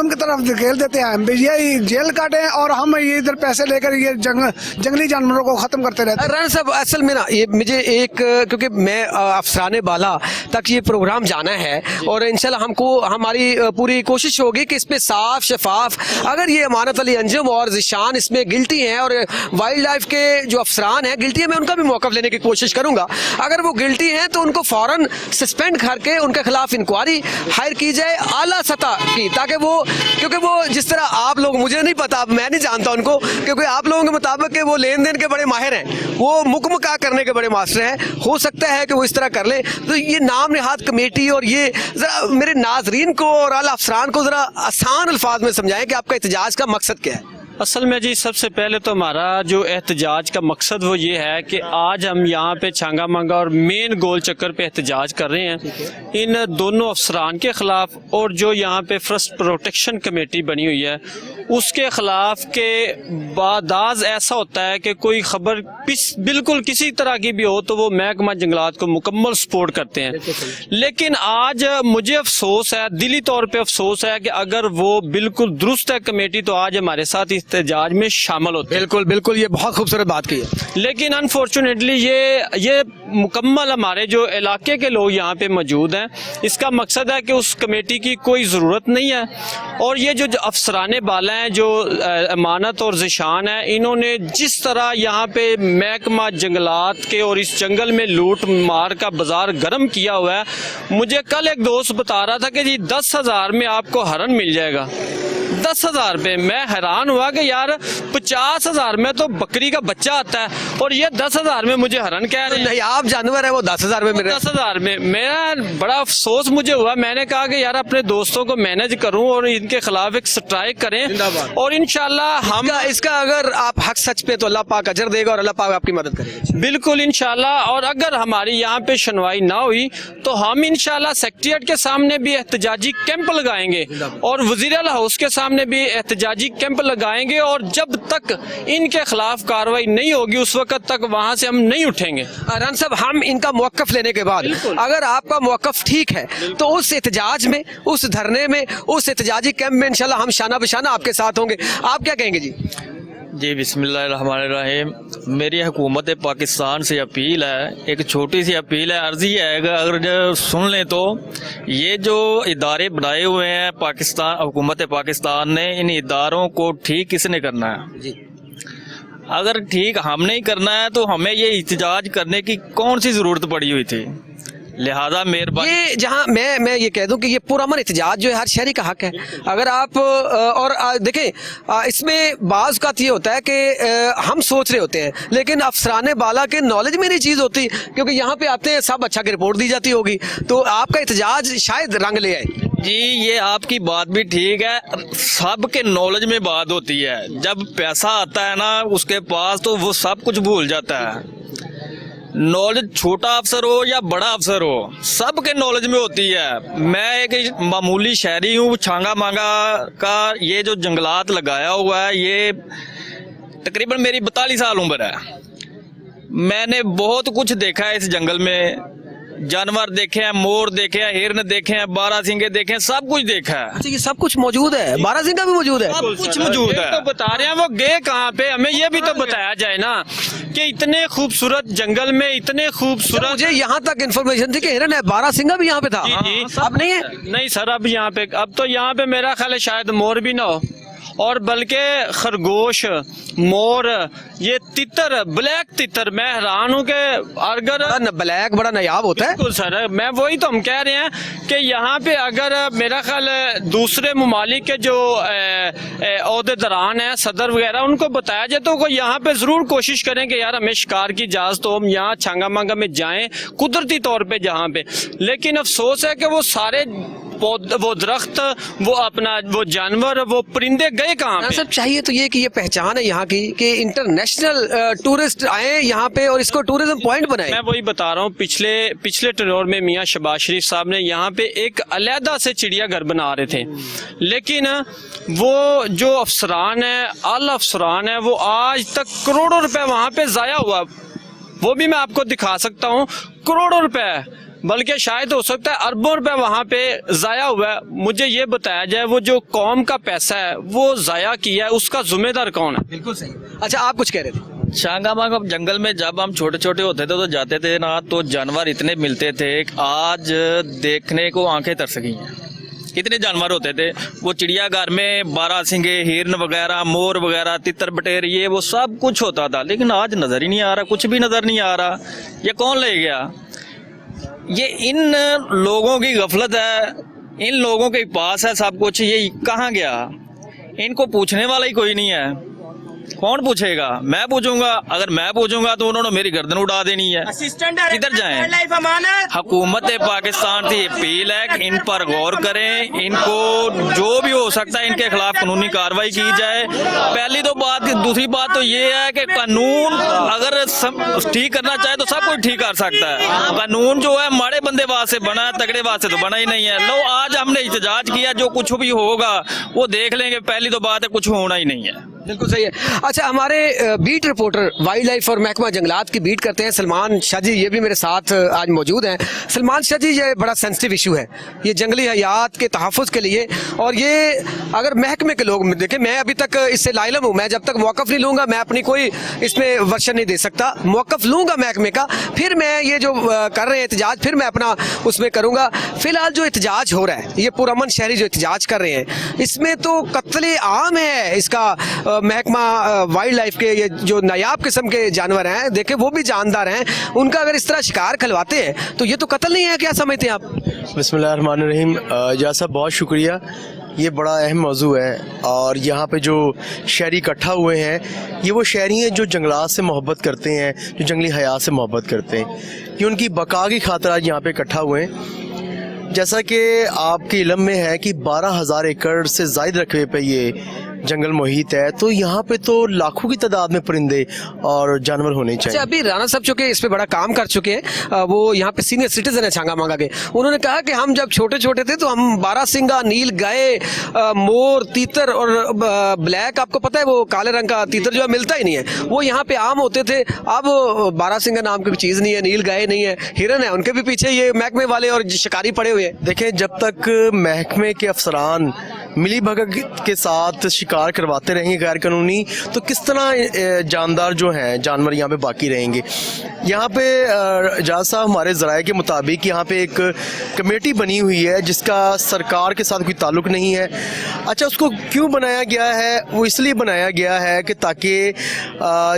की तरफ धकेल देते हैं। ये जेल काटे और हम ये इधर पैसे लेकर ये जंगली जानवरों को ख़त्म करते रहते हैं। राना साहब, असल में ना ये मुझे एक, क्योंकि मैं अफसराने बाला तक ये प्रोग्राम जाना है और इंशाल्लाह हमारी पूरी कोशिश होगी कि इस पे साफ शफाफ, अगर ये अमानत अली अंजुम और ज़ीशान इसमें गिल्टी हैं और वाइल्ड लाइफ के जो अफसरान हैं गिल्टी है, मैं उनका भी मौक़िफ़ लेने की कोशिश करूँगा। अगर वो गिल्टी हैं तो उनको फ़ौरन सस्पेंड करके उनके खिलाफ इंक्वायरी हायर की जाए आला सतह की, ताकि क्योंकि वो जिस तरह आप लोग, मुझे नहीं पता, मैं नहीं जानता उनको, क्योंकि आप लोगों के मुताबिक कि वो लेन देन के बड़े माहिर हैं, वो मुकमका करने के बड़े मास्टर हैं, हो सकता है कि वो इस तरह कर ले। तो ये नाम निहाद कमेटी, और ये ज़रा मेरे नाजरीन को और आला अफसरान को ज़रा आसान अल्फाज में समझाएं कि आपका एहतजाज का मकसद क्या है। असल में जी सबसे पहले तो हमारा जो एहतजाज का मकसद वो ये है कि आज हम यहाँ पे छांगा मांगा और मेन गोल चक्कर पे एहतजाज कर रहे हैं इन दोनों अफसरान के ख़िलाफ़, और जो यहाँ पे फर्स्ट प्रोटेक्शन कमेटी बनी हुई है उसके ख़िलाफ़ के बादाज ऐसा होता है कि कोई ख़बर बिल्कुल किसी तरह की भी हो तो वो महकमा जंगलात को मुकम्मल सपोर्ट करते हैं। लेकिन आज मुझे अफसोस है, दिली तौर पर अफसोस है कि अगर वो बिल्कुल दुरुस्त है कमेटी तो आज हमारे साथ एहतजाज में शामिल होते हैं। बिल्कुल बिल्कुल, ये बहुत खूबसूरत बात की है। लेकिन अनफॉर्चुनेटली ये मुकम्मल हमारे जो इलाके के लोग यहाँ पे मौजूद हैं, इसका मकसद है कि उस कमेटी की कोई ज़रूरत नहीं है। और ये जो अफसराने बाला हैं, जो अमानत और ज़ीशान है, इन्होंने जिस तरह यहाँ पे महकमा जंगलात के और इस जंगल में लूट मार का बाजार गर्म किया हुआ है। मुझे कल एक दोस्त बता रहा था कि जी 10,000 में आपको हरन मिल जाएगा। 10,000 पे मैं हैरान हुआ कि यार 50,000 में तो बकरी का बच्चा आता है और ये 10,000 में मुझे हरन कह रहे हैं। नहीं, आप जानवर है, वो 10,000 में मिल रहा है। 10,000 में मेरा बड़ा अफसोस मुझे हुआ। मैंने कहा कि यार अपने दोस्तों को मैनेज करूं और इनके खिलाफ एक स्ट्राइक करें और इंशाल्लाह हम इसका अगर आप हक सच पे तो अल्लाह पाक अजर देगा और अल्लाह पाक आपकी मदद करेगा। बिल्कुल इंशाल्लाह। और अगर हमारी यहाँ पे सुनवाई ना हुई तो हम इंशाल्लाह सेक्रेटेरिएट के सामने भी एहतजाजी कैंप लगाएंगे और वज़ीर आला हाउस के सामने भी एहतजाजी कैंप लगाएंगे, और जब तक इनके खिलाफ कार्रवाई नहीं होगी उस वक्त तक वहाँ से हम नहीं उठेंगे। राना साहब, हम इनका मौक़िफ़ लेने के बाद अगर आपका मौक़िफ़ ठीक है तो उस एहतजाज में, उस धरने में, उस एहतजाजी कैंप में इंशाल्लाह हम शाना बशाना आपके साथ होंगे। आप क्या कहेंगे जी? जी बिस्मिल्लाहिर्रहमानिर्रहीम। मेरी हुकूमत पाकिस्तान से अपील है, एक छोटी सी अपील है, अर्जी है कि अगर जो सुन लें तो ये जो इदारे बनाए हुए हैं पाकिस्तान हुकूमत पाकिस्तान ने, इन इदारों को ठीक किसने करना है जी। अगर ठीक हमने ही करना है तो हमें ये एहतजाज करने की कौन सी ज़रूरत पड़ी हुई थी। लिहाजा मेहरबानी, ये जहां मैं ये कह दूं कि ये पुरअमन एहतजाज जो है हर शहरी का हक है। अगर आप और देखें, इसमें बाज़ का ये होता है कि हम सोच रहे होते हैं लेकिन अफसराने बाला के नॉलेज में नहीं चीज़ होती, क्योंकि यहाँ पे आते हैं सब अच्छा की रिपोर्ट दी जाती होगी, तो आपका एहतजाज शायद रंग ले आए। जी ये आपकी बात भी ठीक है, सबके नॉलेज में बात होती है। जब पैसा आता है ना उसके पास तो वो सब कुछ भूल जाता है। नॉलेज छोटा अफसर हो या बड़ा अफसर हो, सबके नॉलेज में होती है। मैं एक मामूली शहरी हूँ, छांगा मांगा का ये जो जंगलात लगाया हुआ है, ये तकरीबन मेरी 42 साल उम्र है। मैंने बहुत कुछ देखा है इस जंगल में, जानवर देखे हैं, मोर देखे हैं, हिरन देखे हैं, बारहसिंगे देखे हैं, सब कुछ देखा है। अच्छा, ये सब कुछ मौजूद है, बारहसिंगा भी मौजूद है, सब कुछ मौजूद है। तो बता रहे हैं वो गए कहाँ पे, हमें ये भी तो बताया जाए ना कि इतने खूबसूरत जंगल में इतने खूबसूरत। मुझे यहाँ तक इन्फॉर्मेशन थी कि हिरन है, बारहसिंगा भी यहाँ पे था। जी अब नहीं है। नहीं सर, अब यहाँ पे, अब तो यहाँ पे मेरा ख्याल है शायद मोर भी ना हो, और बल्कि खरगोश, मोर, ये तितर, ब्लैक तितर, मैं हैरान हूँ कि अगर ब्लैक बड़ा नायाब होता है। बिल्कुल सर, मैं वही तो हम कह रहे हैं कि यहाँ पे अगर मेरा ख्याल है दूसरे ममालिक के जो ओहदेदारान हैं, सदर वगैरह, उनको बताया जाए तो वो यहाँ पे ज़रूर कोशिश करें कि यार हमें शिकार की इजाज़त हो, हम यहाँ छांगा मांगा में जाएं कुदरती तौर पे जहाँ पे। लेकिन अफसोस है कि वो सारे वो दरख्त, वो अपना वो जानवर, वो परिंदे गए कहाँ पे। सब चाहिए तो ये कि ये पहचान है यहाँ की कि इंटरनेशनल टूरिस्ट आए यहाँ पे और इसको टूरिज्म पॉइंट बनाए। मैं वही बता रहा हूँ, पिछले टेन्योर में मियाँ शहबाज शरीफ साहब ने यहाँ पे एक अलहदा से चिड़ियाघर बना रहे थे, लेकिन वो जो अफसरान है, आला अफसरान है, वो आज तक करोड़ों रुपए वहाँ पे जाया हुआ, वो भी मैं आपको दिखा सकता हूँ, करोड़ों रुपए, बल्कि शायद हो सकता है अरबों रुपए वहाँ पे जाया हुआ है। मुझे ये बताया जाए वो जो कौम का पैसा है वो जाया किया है, उसका जिम्मेदार कौन है। बिल्कुल सही। अच्छा, आप कुछ कह रहे थे। छांगामांगा जंगल में जब हम छोटे छोटे होते थे तो जाते थे ना, तो जानवर इतने मिलते थे, आज देखने को आंखें तरस गई हैं। कितने जानवर होते थे वो चिड़ियाघर में, बारहसिंगे, हिरन वगैरह, मोर वगैरह, तितर बटेर, ये वो सब कुछ होता था, लेकिन आज नजर ही नहीं आ रहा, कुछ भी नजर नहीं आ रहा। ये कौन ले गया? ये इन लोगों की गफलत है, इन लोगों के पास है सब कुछ, ये कहाँ गया? इनको पूछने वाला ही कोई नहीं है। कौन पूछेगा? मैं पूछूंगा, अगर मैं पूछूंगा तो उन्होंने मेरी गर्दन उड़ा देनी है। किधर जाएं? हुकूमत पाकिस्तान से अपील है कि इन पर गौर करें, इनको जो भी हो सकता है इनके खिलाफ कानूनी कार्रवाई की जाए। पहली तो बात, दूसरी बात तो ये है कि कानून अगर ठीक करना चाहे तो सब कुछ ठीक कर सकता है। कानून जो है माड़े बंदे वास्ते बना है, तगड़े वास्ते तो बना ही नहीं है। लो आज हमने एहतजाज किया, जो कुछ भी होगा वो देख लेंगे। पहली तो बात है कुछ होना ही नहीं है। बिल्कुल सही है। अच्छा, हमारे बीट रिपोर्टर वाइल्ड लाइफ और महकमा जंगलात की बीट करते हैं सलमान शाह जी, ये भी मेरे साथ आज मौजूद हैं। सलमान शाह जी, ये बड़ा सेंसिटिव इशू है, ये जंगली हयात के तहफ़्फ़ुज़ के लिए, और ये अगर महकमे के लोग देखें, मैं अभी तक इससे लाइलम हूँ, मैं जब तक मौक़िफ़ नहीं लूँगा मैं अपनी कोई इसमें वर्शन नहीं दे सकता। मौक़िफ़ लूँगा महकमे का, फिर मैं ये जो कर रहे हैं एहतजाज, फिर मैं अपना उसमें करूँगा। फ़िलहाल जो एहतजाज हो रहा है, ये पुरअमन शहरी जो एहतजाज कर रहे हैं, इसमें तो कत्ल आम है। इसका महकमा वाइल्ड लाइफ के ये जो नायाब किस्म के जानवर हैं, देखे वो भी जानदार हैं, उनका अगर इस तरह शिकार खिलवाते हैं तो ये तो कत्ल नहीं है? क्या समझते हैं आप? बिस्मिल्लाहिर्रहमानिर्रहीम। इजाज़ साहब बहुत शुक्रिया, ये बड़ा अहम मौजू है। और यहाँ पे जो शहरी इकट्ठा हुए हैं, ये वो शहरी हैं जो जंगलात से मोहब्बत करते हैं, जो जंगली हयात से मोहब्बत करते हैं। ये उनकी बका की खातिर आज यहाँ पे इकट्ठा हुए हैं। जैसा कि आपके इल्म में है कि 12,000 एकड़ से ज़ायद रकबे पे ये जंगल मुहित है, तो यहाँ पे तो लाखों की तादाद में परिंदे और जानवर होने चाहिए। अच्छा, अभी राणा साहब चूँकि इस पे बड़ा काम कर चुके हैं, वो यहाँ पे सीनियर सिटीजन है छांगा मांगा के, उन्होंने कहा कि हम जब छोटे छोटे थे तो हम बारहसिंगा, नील गाय, मोर, तीतर और ब्लैक, आपको पता है वो काले रंग का तीतर जो है मिलता ही नहीं है, वो यहाँ पे आम होते थे। अब बारहसिंगा नाम की भी चीज़ नहीं है, नील गाय नहीं है, हिरन है, उनके भी पीछे ये महकमे वाले और शिकारी पड़े हुए हैं। देखें, जब तक महकमे के अफसरान मिली भगत के साथ शिकार करवाते रहेंगे गैर कानूनी, तो किस तरह जानदार जो हैं जानवर यहाँ पे बाकी रहेंगे। यहाँ पे एजाज साहब हमारे ज़राए के मुताबिक यहाँ पे एक कमेटी बनी हुई है जिसका सरकार के साथ कोई ताल्लुक़ नहीं है। अच्छा, उसको क्यों बनाया गया है? वो इसलिए बनाया गया है कि ताकि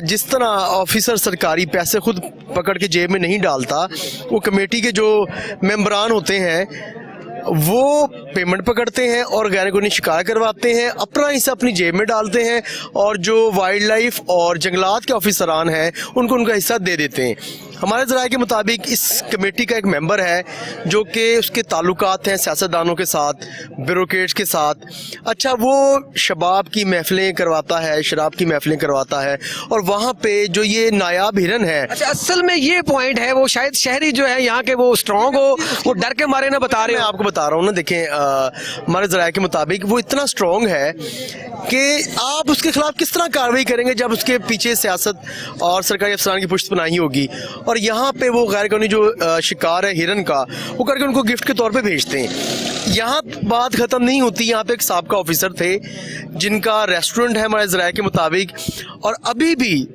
जिस तरह ऑफिसर सरकारी पैसे खुद पकड़ के जेब में नहीं डालता, वो कमेटी के जो मेंबरान होते हैं वो पेमेंट पकड़ते हैं और गैर कानूनी शिकार करवाते हैं, अपना हिस्सा अपनी जेब में डालते हैं और जो वाइल्ड लाइफ और जंगलात के ऑफिसरान हैं उनको उनका हिस्सा दे देते हैं। हमारे ज़राए के मुताबिक इस कमेटी का एक मेंबर है जो कि उसके ताल्लुकात हैं सियासतदानों के साथ, ब्यूरोक्रेट्स के साथ। अच्छा, वो शबाब की महफिलें करवाता है, शराब की महफिलें करवाता है और वहाँ पे जो ये नायाब हिरन है। अच्छा, असल में ये पॉइंट है, वो शायद शहरी जो है यहाँ के वो स्ट्रॉन्ग हो, वो डर के मारे ना बता रहे मैं हो। आपको बता रहा हूँ ना, देखें हमारे ज़राए के मुताबिक वो इतना स्ट्रॉन्ग है कि आप उसके खिलाफ किस तरह कार्रवाई करेंगे जब उसके पीछे सियासत और सरकारी अफसरान की पुश्तपनाही होगी। और यहाँ पे वो गैर कानूनी जो शिकार है हिरन का, वो करके उनको गिफ्ट के तौर पे भेजते हैं। यहाँ बात ख़त्म नहीं होती। यहाँ पे एक साबका ऑफिसर थे जिनका रेस्टोरेंट है हमारे ज़राए के मुताबिक, और अभी भी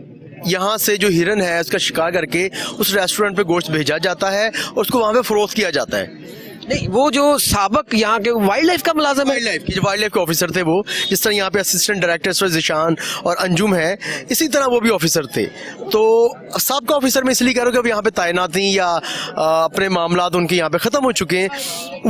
यहाँ से जो हिरन है उसका शिकार करके उस रेस्टोरेंट पे गोश्त भेजा जाता है और उसको वहाँ पे फरोख्त किया जाता है। नहीं, वो जो साबक यहाँ के वाइल्ड लाइफ का मुलाजिम है, वाइल्ड लाइफ के ऑफिसर थे वो, जिस तरह यहाँ पे असिस्टेंट डायरेक्टर जिशान और अंजुम है, इसी तरह वो भी ऑफिसर थे। तो साबका ऑफिसर मैं इसलिए कह रहा हूँ कि अब यहाँ पे तैनात नहीं या अपने मामलात उनके यहाँ पे ख़त्म हो चुके हैं।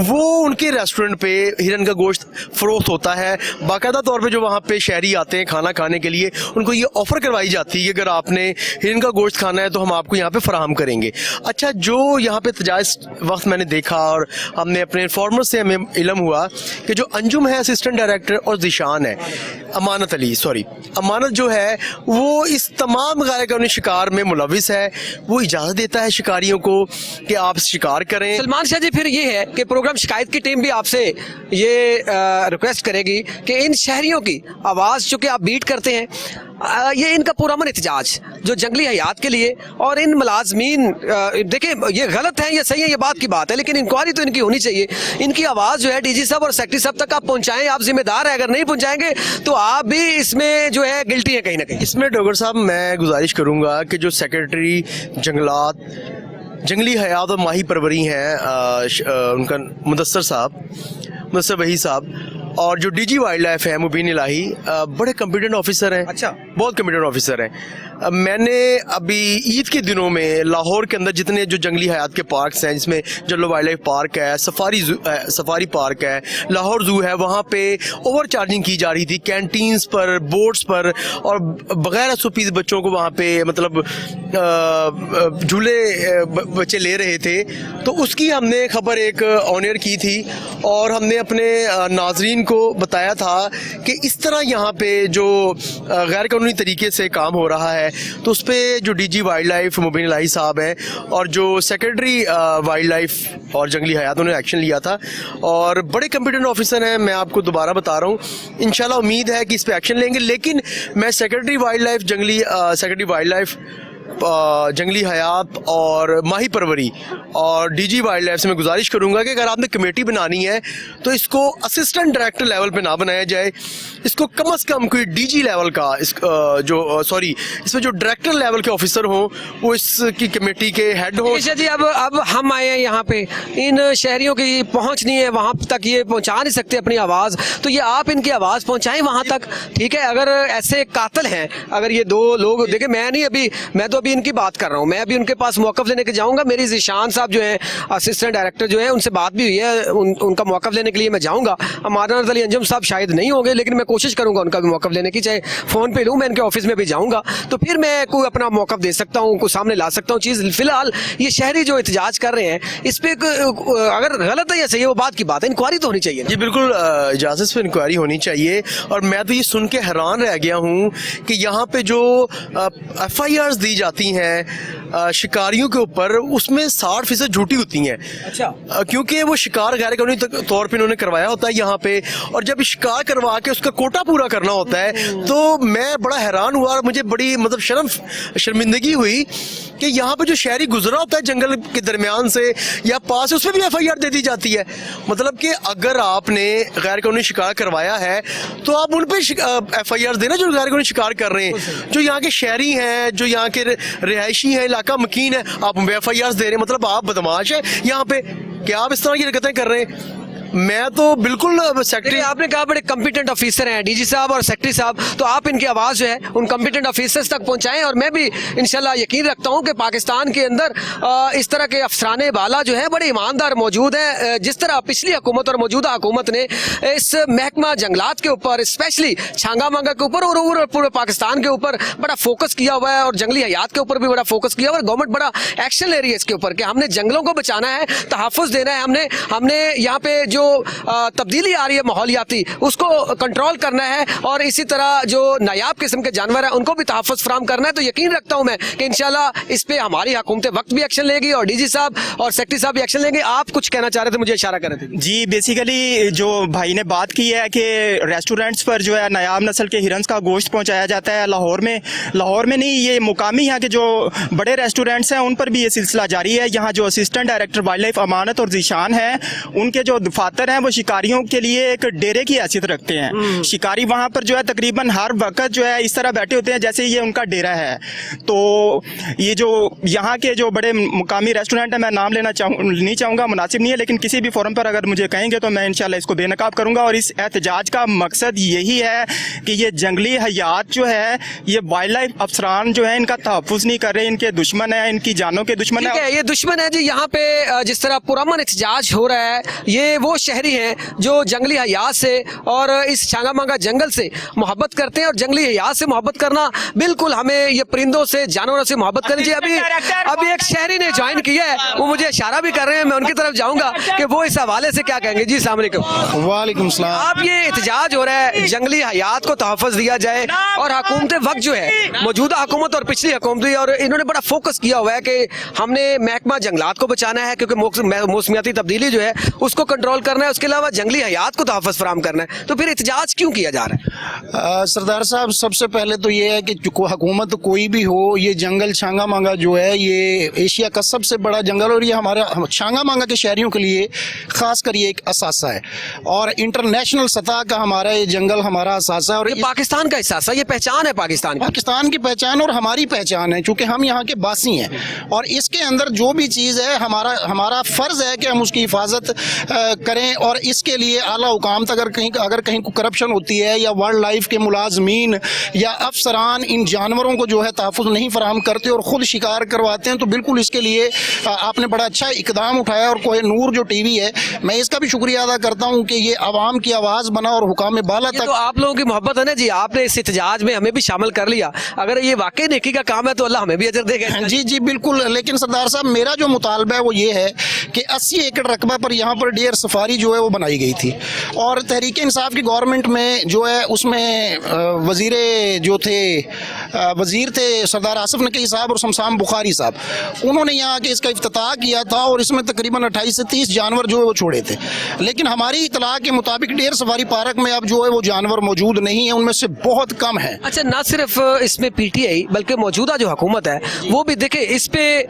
वो उनके रेस्टोरेंट पे हिरन का गोश्त फरोख्त होता है। बाकायदा तौर पर जो वहाँ पे शहरी आते हैं खाना खाने के लिए, उनको ये ऑफ़र करवाई जाती है कि अगर आपने हिरन का गोश्त खाना है तो हम आपको यहाँ पे फराहम करेंगे। अच्छा, जो यहाँ पे तजाइज़ वक्त मैंने देखा और हमने अपने इन्फॉर्मर से हमें इल्म हुआ कि जो अंजुम है असिस्टेंट डायरेक्टर और जिशान है अमानत जो है वो इस तमाम गैर कानूनी शिकार में मुलविस है। वो इजाज़त देता है शिकारियों को कि आप शिकार करें। सलमान शाह जी, फिर ये है कि प्रोग्राम शिकायत की टीम भी आपसे ये रिक्वेस्ट करेगी कि इन शहरियों की आवाज़ चूँकि आप बीट करते हैं, ये इनका पुरअमन एहतजाज जो जंगली हयात के लिए और इन मुलाजमीन, देखिए ये गलत है, ये सही है, ये बात की बात है, लेकिन इंक्वायरी तो इनकी होनी चाहिए। इनकी आवाज़ जो है डीजी साहब और सेक्रेटरी साहब तक आप पहुंचाएं, आप जिम्मेदार है। अगर नहीं पहुंचाएंगे तो आप भी इसमें जो है गिल्टी है कहीं ना कहीं। इसमें डोगर साहब मैं गुजारिश करूंगा कि जो सेक्रेटरी जंगलात, जंगली हयात और माही परवरी हैं, उनका मुदस्सर वही साहब, और जो डीजी वाइल्ड लाइफ है मुबीन इलाही, बड़े कॉम्पिटेंट ऑफिसर हैं। अच्छा, बहुत कॉम्पिटेंट ऑफिसर हैं। मैंने अभी ईद के दिनों में लाहौर के अंदर जितने जो जंगली हयात के पार्क्स हैं, जिसमें जल्लो वाइल्ड लाइफ पार्क है, सफारी पार्क है, लाहौर जू है, वहाँ पे ओवर चार्जिंग की जा रही थी कैंटीन्स पर, बोट्स पर, और बगैर 120 बच्चों को वहाँ पे मतलब झूले बच्चे ले रहे थे। तो उसकी हमने खबर एक ऑन एयर की थी और हमने अपने नाजरीन को बताया था कि इस तरह यहाँ पे जो गैर कानूनी तरीके से काम हो रहा है, तो उस पर जो डीजी वाइल्ड लाइफ मुबीन इलाही साहब हैं और जो सेक्रेटरी वाइल्ड लाइफ और जंगली हयात, उन्होंने एक्शन लिया था और बड़े कॉम्पिटेंट ऑफिसर हैं। मैं आपको दोबारा बता रहा हूँ, इंशाल्लाह उम्मीद है कि इस पर एक्शन लेंगे। लेकिन मैं सेक्रेटरी वाइल्ड लाइफ जंगली हयात और माही परवरी और डीजी वाइल्ड लाइफ से मैं गुजारिश करूंगा कि अगर आपने कमेटी बनानी है तो इसको असिस्टेंट डायरेक्टर लेवल पे ना बनाया जाए, इसको कम से कम कोई डीजी लेवल का इसमें जो डायरेक्टर लेवल के ऑफिसर हों वो इसकी कमेटी के हेड हों। जी, अब हम आए हैं यहाँ पे, इन शहरियों की पहुँच नहीं है वहाँ तक, ये पहुँचा नहीं सकते अपनी आवाज़, तो ये आप इनकी आवाज़ पहुँचाएं वहाँ तक, ठीक है। अगर ऐसे कातिल हैं, अगर ये दो लोग, देखिए मैं तो अभी इनकी बात कर रहा हूँ, मैं अभी उनके पास मौक़िफ़ लेने के जाऊँगा। मेरी जिशान साहब जो है असिस्टेंट डायरेक्टर जो है, उनसे बात भी हुई है, उनका मौक़िफ़ लेने के लिए मैं जाऊँगा। अमानत अली अंजुम साहब शायद नहीं होंगे, लेकिन मैं कोशिश करूँगा उनका भी मौक़िफ़ लेने की, चाहे फ़ोन पे लूँ, मैं इनके ऑफिस में भी जाऊँगा, तो फिर मैं कोई अपना मौक़िफ़ दे सकता हूँ, को सामने ला सकता हूँ चीज़। फिलहाल ये शहरी जो एहतजाज कर रहे हैं, इस पर अगर गलत है या सही है वो बात की बात है, इंक्वायरी तो होनी चाहिए। जी बिल्कुल, इजाज़त पर इंक्वायरी होनी चाहिए। और मैं तो ये सुन के हैरान रह गया हूँ कि यहाँ पे जो FIRs दी जाती हैं शिकारियों के ऊपर, उसमें 60% झूठी होती हैं। अच्छा। क्योंकि वो शिकार गैर कानूनी तौर पे इन्होंने करवाया होता है यहाँ पे, और जब शिकार करवा के उसका कोटा पूरा करना होता है तो मैं बड़ा हैरान हुआ और मुझे बड़ी मतलब शर्मिंदगी हुई कि यहाँ पे जो शहरी गुजरा होता है जंगल के दरमियान से या पास, उसमें भी FIR दे दी जाती है। मतलब कि अगर आपने गैर कानूनी शिकार करवाया है तो आप उन पे FIR देना जो गैर कानूनी शिकार कर रहे हैं। जो यहाँ के शहरी हैं, जो यहाँ के रिहायशी हैं, इलाका मकीन है, आप उन पे FIR दे रहे हैं। मतलब आप बदमाश है यहाँ पे, क्या आप इस तरह की हरकतें कर रहे हैं? मैं तो बिल्कुल सेक्रेटरी, आपने कहा बड़े कॉम्पिटेंट ऑफिसर हैं डीजी साहब और सेक्रेटरी साहब, तो आप इनकी आवाज़ जो है उन कॉम्पिटेंट ऑफिसर्स तक पहुंचाएं। और मैं भी इंशाल्लाह यकीन रखता हूं कि पाकिस्तान के अंदर इस तरह के अफसराने बाला जो है बड़े ईमानदार मौजूद हैं। जिस तरह पिछली हुकूमत और मौजूदा हुकूमत ने इस महकमा जंगलात के ऊपर, स्पेशली छांगा मांगा के ऊपर और पूरे पाकिस्तान के ऊपर बड़ा फोकस किया हुआ है, और जंगली हयात के ऊपर भी बड़ा फोकस किया हुआ है। गवर्नमेंट बड़ा एक्शन ले रही है इसके ऊपर कि हमने जंगलों को बचाना है, तहफ़्फ़ुज़ देना है, हमने यहाँ पे जो तब्दीली आ रही है माहौलियाती, उसको कंट्रोल करना है, और इसी तरह जो नायाब किस्म के जानवर हैं उनको भी तहफ़्फ़ुज़ फराहम करना है। तो यकीन रखता हूं मैं कि इंशाल्लाह इस पे हमारी हुकूमत वक्त भी एक्शन लेगी और डीजी साहब और सेक्रेटरी साहब भी एक्शन लेंगे। आप कुछ कहना चाह रहे थे, मुझे इशारा कर रहे थे। जी, बेसिकली जो भाई ने बात की है कि रेस्टोरेंट्स पर जो है नायाब नस्ल के हिरन का गोश्त पहुंचाया जाता है। लाहौर में नहीं, ये मुकामी यहाँ के जो बड़े रेस्टोरेंट्स हैं उन पर भी ये सिलसिला जारी है। यहाँ जो असिस्टेंट डायरेक्टर वाइल्ड लाइफ अमानत और ज़ीशान है, उनके जो दफातर हैं वो शिकारियों के लिए एक डेरे की हैसियत रखते हैं। शिकारी वहाँ पर जो है तकरीबन हर वक्त जो है इस तरह बैठे होते हैं जैसे ये उनका डेरा है। तो ये जो यहाँ के जो बड़े मुकामी रेस्टोरेंट है, मैं नाम लेना नहीं चाहूँगा, मुनासिब नहीं है, लेकिन किसी भी फोरम पर अगर मुझे कहेंगे तो मैं इंशाल्लाह इसको बेनकाब करूँगा। और इस एहतजाज का मकसद यही है कि ये जंगली हयात जो है, ये वाइल्ड लाइफ अफसरान जो है इनका तहफ़्फ़ुज़ नहीं कर रहे, इनके दुश्मन है, इनकी जानों के दुश्मन है। ये दुश्मन है जी। यहाँ पे जिस तरह पुरअमन एहतजाज हो रहा है, ये वो शहरी हैं जो जंगली हयात से और इस छांगा मांगा जंगल से मोहब्बत करते हैं। और जंगली हयात से मोहब्बत करना, बिल्कुल हमें ये परिंदों से, जानवरों से मोहब्बत करनी चाहिए। अभी एक शहरी ने ज्वाइन किया है, वो मुझे इशारा भी कर रहे हैं, मैं उनकी तरफ जाऊंगा कि वो इस हवाले से क्या कहेंगे। जी अस्सलाम वालेकुम। वालेकुम सलाम। आप ये एहतजाज हो रहा है जंगली हयात को तहफ़्फ़ुज़ दिया जाए, और हुकूमत वक्त जो है मौजूदा हुकूमत और पिछली हुकूमत, और इन्होंने बड़ा फोकस किया हुआ है कि हमने महकमा जंगलात को बचाना है क्योंकि मौसमियाती तब्दीली जो है उसको कंट्रोल करना है, उसके अलावा जंगली हयात को तहफ़्फ़ुज़ फराहम करना है। तो फिर एहतजाज क्यों किया जा रहा है? सरदार साहब, सबसे पहले तो ये है कि हुकूमत कोई भी हो, ये जंगल छांगा मांगा जो है ये एशिया का सबसे बड़ा जंगल, और ये हमारा छांगा मांगा के शहरियों के लिए खास कर ये एक असासा है, और इंटरनेशनल सतह का हमारा ये जंगल हमारा असासा है, और ये पाकिस्तान का हिस्सा, ये पहचान है पाकिस्तान की पहचान और हमारी पहचान है, चूंकि हम यहाँ के बासी हैं। और इसके अंदर जो भी चीज़ है हमारा फर्ज है कि हम उसकी हिफाजत करें, और इसके लिए आला हुकाम तक अगर कहीं करप्शन होती है या वाइल्ड लाइफ के मुलाजमीन या अफसरान इन जानवरों को जो है तहफ़्फ़ुज़ नहीं फराहम करते और ख़ुद शिकार करवाते हैं, तो बिल्कुल इसके लिए आपने बड़ा अच्छा इकदाम उठाया। और कोई नूर जो टीवी है, मैं इसका भी शुक्रिया अदा करता हूँ कि ये आवाम की आवाज़ बना और हुकाम बाला तक। तो आप लोगों की मोहब्बत है ना जी, आपने इस एहतजाज में हमें भी शामिल कर लिया। अगर ये वाकई नेकी का काम है तो अल्लाह हमें भी अजर देगा। जी जी बिल्कुल। लेकिन सरदार साहब, मेरा जो मुतालबा है वो ये है कि 80 एकड़ रकबा पर यहाँ पर डेयर सफारी जो है वो बनाई गई थी, और तहरीक इंसाफ की गवर्नमेंट में जो है उसमें वजीर थे सरदार आसिफ नकवी साहब और शमशान बुखारी साहब, उन्होंने यहाँ के इसका इफ्तिताह किया था, और इसमें तकरीबन 28 से 30 जानवर जो है वो छोड़े थे। लेकिन हमारी इतला के मुताबिक डेयर सफारी पार्क में अब जो है वो जानवर मौजूद नहीं है, उनमें से बहुत कम है। अच्छा, ना सिर्फ इसमें PTI बल्कि मौजूदा जो हुकूमत है वो भी देखे इस पे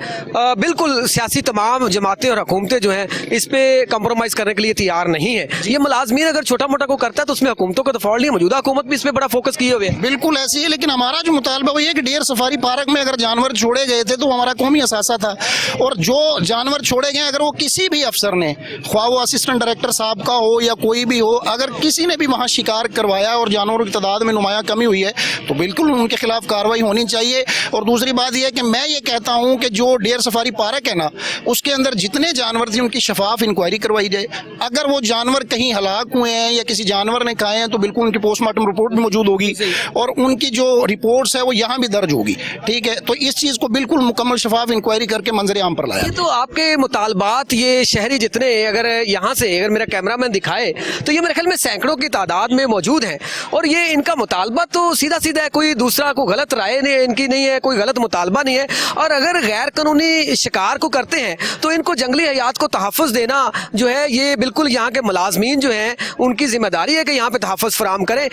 बिल्कुल सियासी तमाम जमातें और हुकूमतें जो हैं इस पे कंप्रोमाइज़ करने के लिए तैयार नहीं है। ये मुलाजमीन अगर छोटा मोटा को करता है तो उसमें हुकूमतों का तो फॉल्ट नहीं है, मौजूदा हुकूमत भी इस पे बड़ा फोकस किए हुए है। बिल्कुल ऐसी है, लेकिन हमारा जो मुतालबा वो ये है कि डेयर सफारी पार्क में अगर जानवर छोड़े गए थे तो हमारा कौमी असासा था, और जो जानवर छोड़े गए अगर वो किसी भी अफसर ने, ख्वाह वो असिस्टेंट डायरेक्टर साहब का हो या कोई भी हो, अगर किसी ने भी वहाँ शिकार करवाया और जानवरों की तादाद में नुमाया कमी हुई है तो बिल्कुल उनके खिलाफ कार्रवाई होनी चाहिए। और दूसरी बात यह है कि मैं ये कहता हूँ कि जो डेयर सफारी पार्क है ना, उसके अंदर जितने जानवर थे उनकी शफाफ इंक्वायरी करवाई जाए। अगर वो जानवर कहीं हलाक हुए हैं या किसी जानवर ने खाए हैं तो बिल्कुल उनकी पोस्टमार्टम रिपोर्ट भी मौजूद होगी, और उनकी जो रिपोर्ट्स है वो यहाँ भी दर्ज होगी। ठीक है, तो इस चीज़ को बिल्कुल मुकम्मल शफाफ इंक्वायरी करके मंजर आम पर लाया। तो आपके मुतालबात ये शहरी जितने, अगर यहाँ से अगर मेरा कैमरामैन दिखाए तो ये मेरे ख्याल में सैकड़ों की तादाद में मौजूद हैं, और ये इनका मुतालबा तो सीधा सीधा है, कोई दूसरा कोई गलत राय नहीं इनकी नहीं है, कोई गलत मुतालबा नहीं है। और अगर गैर कानूनी शिकार को करते हैं तो इनको जंगली हयात को तहफ़्फ़ुज़ देना जो है ये बिल्कुल यहाँ के मुलाजमीन जो हैं उनकी जिम्मेदारी है कि यहाँ पे तहफ़्फ़ुज़ फराहम करें।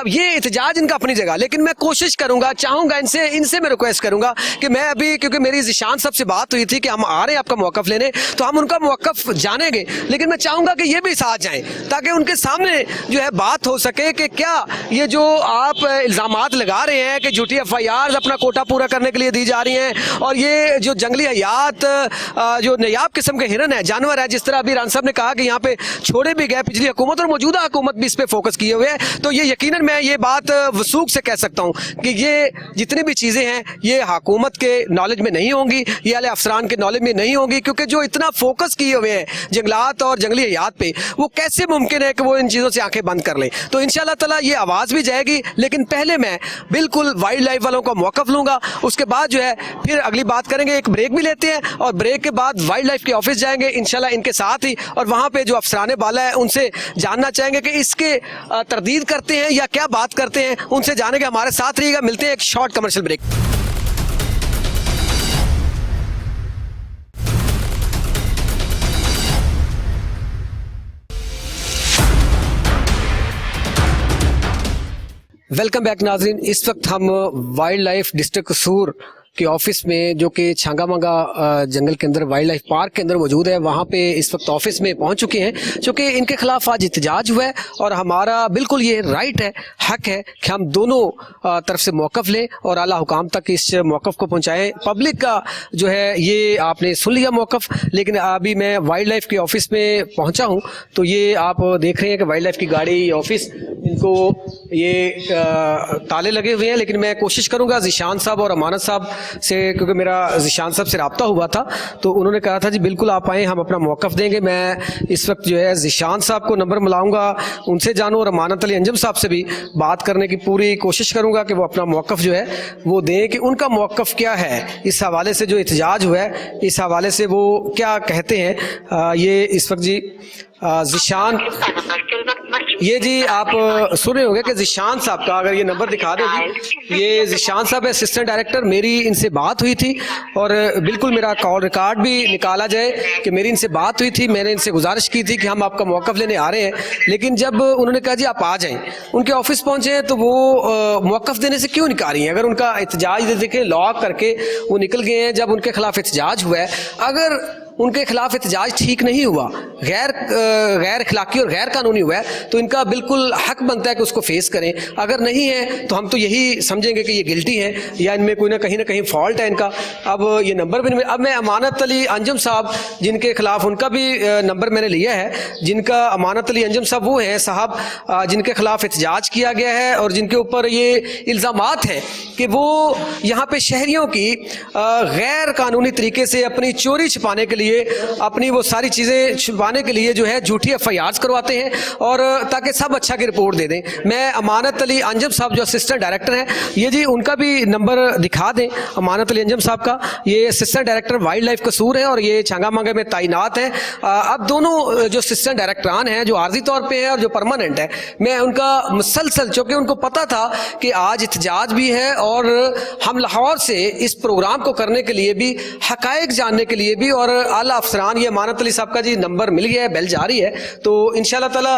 ये एहतजाज इनका अपनी जगह, लेकिन मैं कोशिश करूँगा, चाहूँगा इनसे मैं रिक्वेस्ट करूँगा कि मैं अभी, क्योंकि मेरी ज़िशान साहब से बात हुई थी कि हम आ रहे हैं आपका मौक़िफ़ लेने, तो हम उनका मौक़िफ़ जानेंगे, लेकिन मैं चाहूँगा कि ये भी साथ जाएँ ताकि उनके सामने जो है बात हो सके कि क्या ये जो आप इल्ज़ामात लगा रहे हैं कि झूठी FIRs अपना कोटा पूरा करने के लिए दी जा रही हैं, और ये जो जंगली हयात जो नायाब किस्म के हिरन है, जानवर है, जिस तरह अभी रान साहब ने कहा कि यहाँ पे छोड़े भी गए, पिछली हुकूमत और मौजूदा हुकूमत भी इस पे फोकस किए हुए हैं, तो ये यकीनन मैं ये बात वसूख से कह सकता हूँ कि ये जितनी भी चीज़ें हैं ये हुकूमत के नॉलेज में नहीं होंगी, ये आले अफसरान के नॉलेज में नहीं होंगी, क्योंकि जो इतना फोकस किए हुए हैं जंगलात और जंगली हयात पे, वो कैसे मुमकिन है कि वो इन चीज़ों से आंखें बंद कर लें। तो इंशाअल्लाह ताला ये आवाज़ भी जाएगी, लेकिन पहले मैं बिल्कुल वाइल्ड लाइफ वालों का मौक़िफ़ लूँगा, उसके बाद जो है फिर अगली बात करेंगे। एक ब्रेक भी लेते हैं और ब्रेक के बाद वाइल्ड लाइफ के ऑफिस जाएंगे इंशाल्लाह इनके साथ ही, और वहाँ पे जो अफसराने बाला है उनसे जानना चाहेंगे कि इसके तरदीद करते हैं या क्या बात करते हैं, उनसे जानेंगे। हमारे साथ रहिएगा, मिलते हैं एक short commercial break. Welcome back नाजरीन। इस वक्त हम वाइल्ड लाइफ डिस्ट्रिक्ट कसूर के ऑफिस में, जो कि छांगामांगा जंगल के अंदर वाइल्ड लाइफ पार्क के अंदर मौजूद है, वहाँ पे इस वक्त ऑफिस में पहुँच चुके हैं, क्योंकि इनके खिलाफ आज एहतजाज हुआ है और हमारा बिल्कुल ये राइट है, हक है कि हम दोनों तरफ से मौक़िफ़ लें और आला हुकाम तक इस मौक़िफ़ को पहुँचाएँ। पब्लिक का जो है ये आपने सुन लिया मौक़िफ़, लेकिन अभी मैं वाइल्ड लाइफ के ऑफिस में पहुँचा हूँ, तो ये आप देख रहे हैं कि वाइल्ड लाइफ की गाड़ी, ऑफिस, इनको ये ताले लगे हुए हैं, लेकिन मैं कोशिश करूँगा ज़िशान साहब और अमानत साहब से, क्योंकि मेरा ज़िशान साहब से रब्ता हुआ था तो उन्होंने कहा था जी बिल्कुल आप आएँ, हम अपना मौक़िफ़ देंगे। मैं इस वक्त जो है ज़िशान साहब को नंबर मिलाऊंगा, उनसे जानूँ, और अमानत अली अंजुम साहब से भी बात करने की पूरी कोशिश करूँगा कि वो अपना मौक़िफ़ जो है वो दें कि उनका मौक़िफ़ क्या है इस हवाले से, जो एहतजाज हुआ है इस हवाले से वो क्या कहते हैं। ये इस वक्त जी ज़िशान, ये जी आप सुन रहे होंगे कि ज़िशान साहब का, अगर ये नंबर दिखा दें जी, ये ज़िशान साहब है, असिस्टेंट डायरेक्टर। मेरी इनसे बात हुई थी और बिल्कुल मेरा कॉल रिकॉर्ड भी निकाला जाए कि मेरी इनसे बात हुई थी, मैंने इनसे गुजारिश की थी कि हम आपका मौक़िफ़ लेने आ रहे हैं, लेकिन जब उन्होंने कहा जी आप आ जाएँ, उनके ऑफिस पहुँचे तो वो मौक़िफ़ देने से क्यों निकाल रही हैं? अगर उनका एहतजाज देखें, लॉक करके वो निकल गए हैं, जब उनके खिलाफ एहतजाज हुआ है, अगर उनके खिलाफ एहतजाज ठीक नहीं हुआ, गैर अखलाकी और गैर कानूनी हुआ है, तो इनका बिल्कुल हक बनता है कि उसको फेस करें। अगर नहीं है तो हम तो यही समझेंगे कि ये गिल्टी है या इनमें कोई ना कहीं फॉल्ट है इनका। अब ये नंबर भी नहीं, अब मैं अमानत अली अंजुम साहब जिनके खिलाफ, उनका भी नंबर मैंने लिया है, जिनका अमानत अली अंजुम साहब वो हैं साहब जिनके खिलाफ एहतजाज किया गया है और जिनके ऊपर ये इल्ज़ामात हैं कि वो यहाँ पे शहरियों की गैर कानूनी तरीके से अपनी चोरी छिपाने के लिए, अपनी वो सारी चीज़ें छुपाने के लिए जो है झूठी FIRs करवाते हैं, और ताकि सब अच्छा की रिपोर्ट दे दें। मैं अमानत अली अंजुम साहब जो असिस्टेंट डायरेक्टर हैं, ये जी उनका भी नंबर दिखा दें, अमानत अली अंजुम साहब का। ये असिस्टेंट डायरेक्टर वाइल्ड लाइफ कसूर है और ये छांगामांगा में तैनात हैं। अब दोनों जो असिस्टेंट डायरेक्टरान हैं, जो आर्जी तौर पर है और जो परमानेंट है, मैं उनका मुसलसल, चूँकि उनको पता था कि आज एहतजाज भी है और हम लाहौर से इस प्रोग्राम को करने के लिए भी, हकायक जानने के लिए भी, और आला अफसरान, ये अमानत अली साहब का जी नंबर मिल गया है, बेल जारी है, तो इंशाल्लाह ताला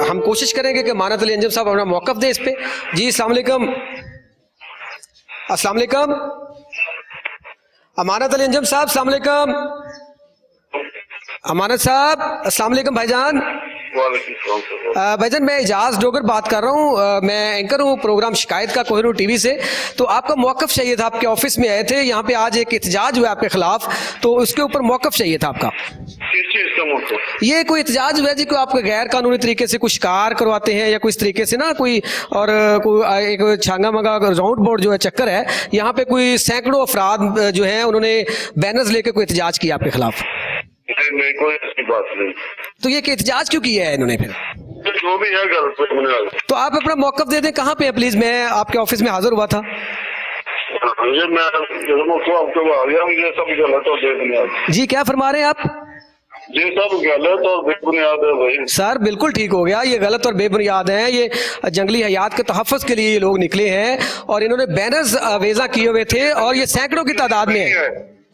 हम कोशिश करेंगे कि अमानत अली अंजुम साहब अपना मौक़िफ़ दें इस पे। जी अस्सलाम वालेकुम। अस्सलाम वालेकुम अमानत अली अंजुम साहब, अस्सलाम वालेकुम। अमानत साहब अस्सलाम वालेकुम भाईजान। भाईजान मैं इजाज़ डोगर बात कर रहा हूँ, मैं एंकर हूँ प्रोग्राम शिकायत का कोहिनूर टीवी से। तो आपका मौक़िफ़ चाहिए था, आपके ऑफिस में आए थे, यहाँ पे आज एक एहतजाज हुआ आपके खिलाफ, तो उसके ऊपर मौक़िफ़ चाहिए था आपका। किस चीज का मौक़िफ़? ये कोई एहतजाज हुआ जी, कोई आपके गैर कानूनी तरीके से कुछ शिकार करवाते हैं या कोई इस तरीके से ना, कोई और कोई एक छांगामांगा राउंड बोर्ड जो है चक्कर है, यहाँ पे कोई सैकड़ों अफराद जो हैं उन्होंने बैनर्स लेके कोई एहतजाज किया आपके खिलाफ। नहीं, कोई ऐसी बात नहीं। तो ये एहतजाज क्यों किया है इन्होंने फिर? जो भी है गलत। तो आप अपना मौक़िफ़ दे दें, कहाँ पे है प्लीज? मैं आपके ऑफिस में हाजिर हुआ था। ये मैं आपको आ गया, ये सब गलत हो गया। जी क्या फरमा रहे हैं आप? ये सब गलत और बेबुनियाद है भाई। सर बिल्कुल ठीक हो गया, ये गलत और बेबुनियाद है। ये जंगली हयात के तहफ़्फ़ुज़ के लिए ये लोग निकले हैं और इन्होंने बैनर्स वेजा किए हुए थे और ये सैकड़ों की तादाद में है।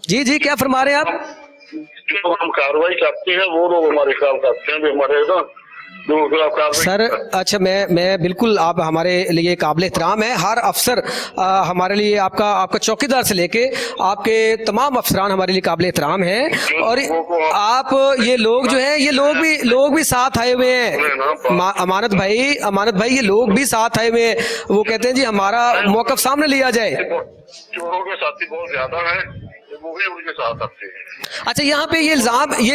जी जी, क्या फरमा रहे हैं आप? जो हम कार्रवाई करते हैं वो लोग हमारे खिलाफ करते हैं, हमारे ना जो खिलाफ कार्रवाई सर अच्छा, मैं बिल्कुल, आप हमारे लिए काबिल एहतराम है। हर अफसर हमारे लिए, आपका चौकीदार से लेके आपके तमाम अफसरान हमारे लिए काबिल एहतराम हैं। और आप ये लोग जो है, ये लोग भी साथ आए हुए हैं। अमानत भाई ये लोग भी साथ आए हुए हैं। वो कहते हैं जी हमारा मौक़िफ़ सामने लिया जाए। चोरों के साथी बहुत ज्यादा है, वो भी उनके साथ आते हैं। अच्छा, यहाँ पे ये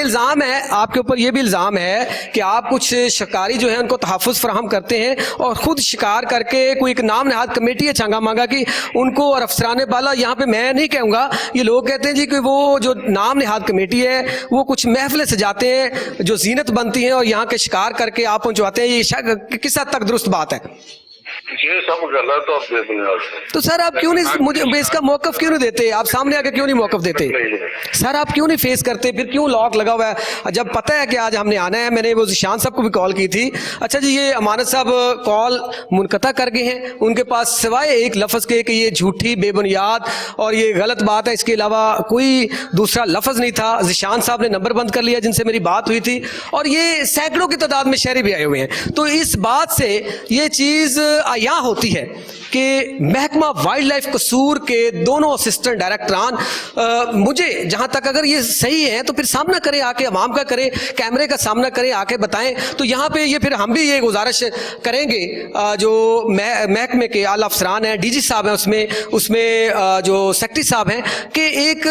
इल्ज़ाम है आपके ऊपर, ये भी इल्ज़ाम है कि आप कुछ शिकारी जो है उनको तहफ़्फ़ुज़ फराहम करते हैं और खुद शिकार करके कोई एक नाम नहाद कमेटी है छांगा मांगा की, उनको और अफसरान बाला, यहाँ पे मैं नहीं कहूँगा, ये लोग कहते हैं जी कि वो जो नाम नहाद कमेटी है वो कुछ महफिलें सजाते हैं जो जीनत बनती हैं और यहाँ के शिकार करके आप पहुँचवाते हैं। ये किस हद तक दुरुस्त बात है? ये सब गलत और बेबुनियाद है। तो सर आप क्यों नहीं मुझे इसका मौक़िफ़ क्यों नहीं देते? आप सामने आके क्यों नहीं मौक़िफ़ देते? सर आप क्यों नहीं फेस करते? फिर क्यों लॉक लगा हुआ है जब पता है कि आज हमने आना है? मैंने वो ज़िशान साहब को भी कॉल की थी। अच्छा जी, ये अमानत साहब कॉल मुनक़ता कर गए हैं, उनके पास सिवाय एक लफ्ज़ के कि ये झूठी, बेबुनियाद और ये गलत बात है, इसके अलावा कोई दूसरा लफ्ज़ नहीं था। ज़िशान साहब ने नंबर बंद कर लिया जिनसे मेरी बात हुई थी और ये सैकड़ों की तादाद में शहरी भी आए हुए हैं। तो इस बात से ये चीज़ यहाँ होती है कि महकमा वाइल्ड लाइफ कसूर के दोनों असिस्टेंट डायरेक्टरान, मुझे जहां तक, अगर ये सही है तो फिर सामना करें आके, अवाम का करें, कैमरे का सामना करें, आके बताएं। तो यहाँ पे ये फिर हम भी ये गुजारिश करेंगे जो महकमे के आला अफसरान हैं, डीजी साहब हैं, उसमें जो सेक्रेटरी साहब हैं, कि एक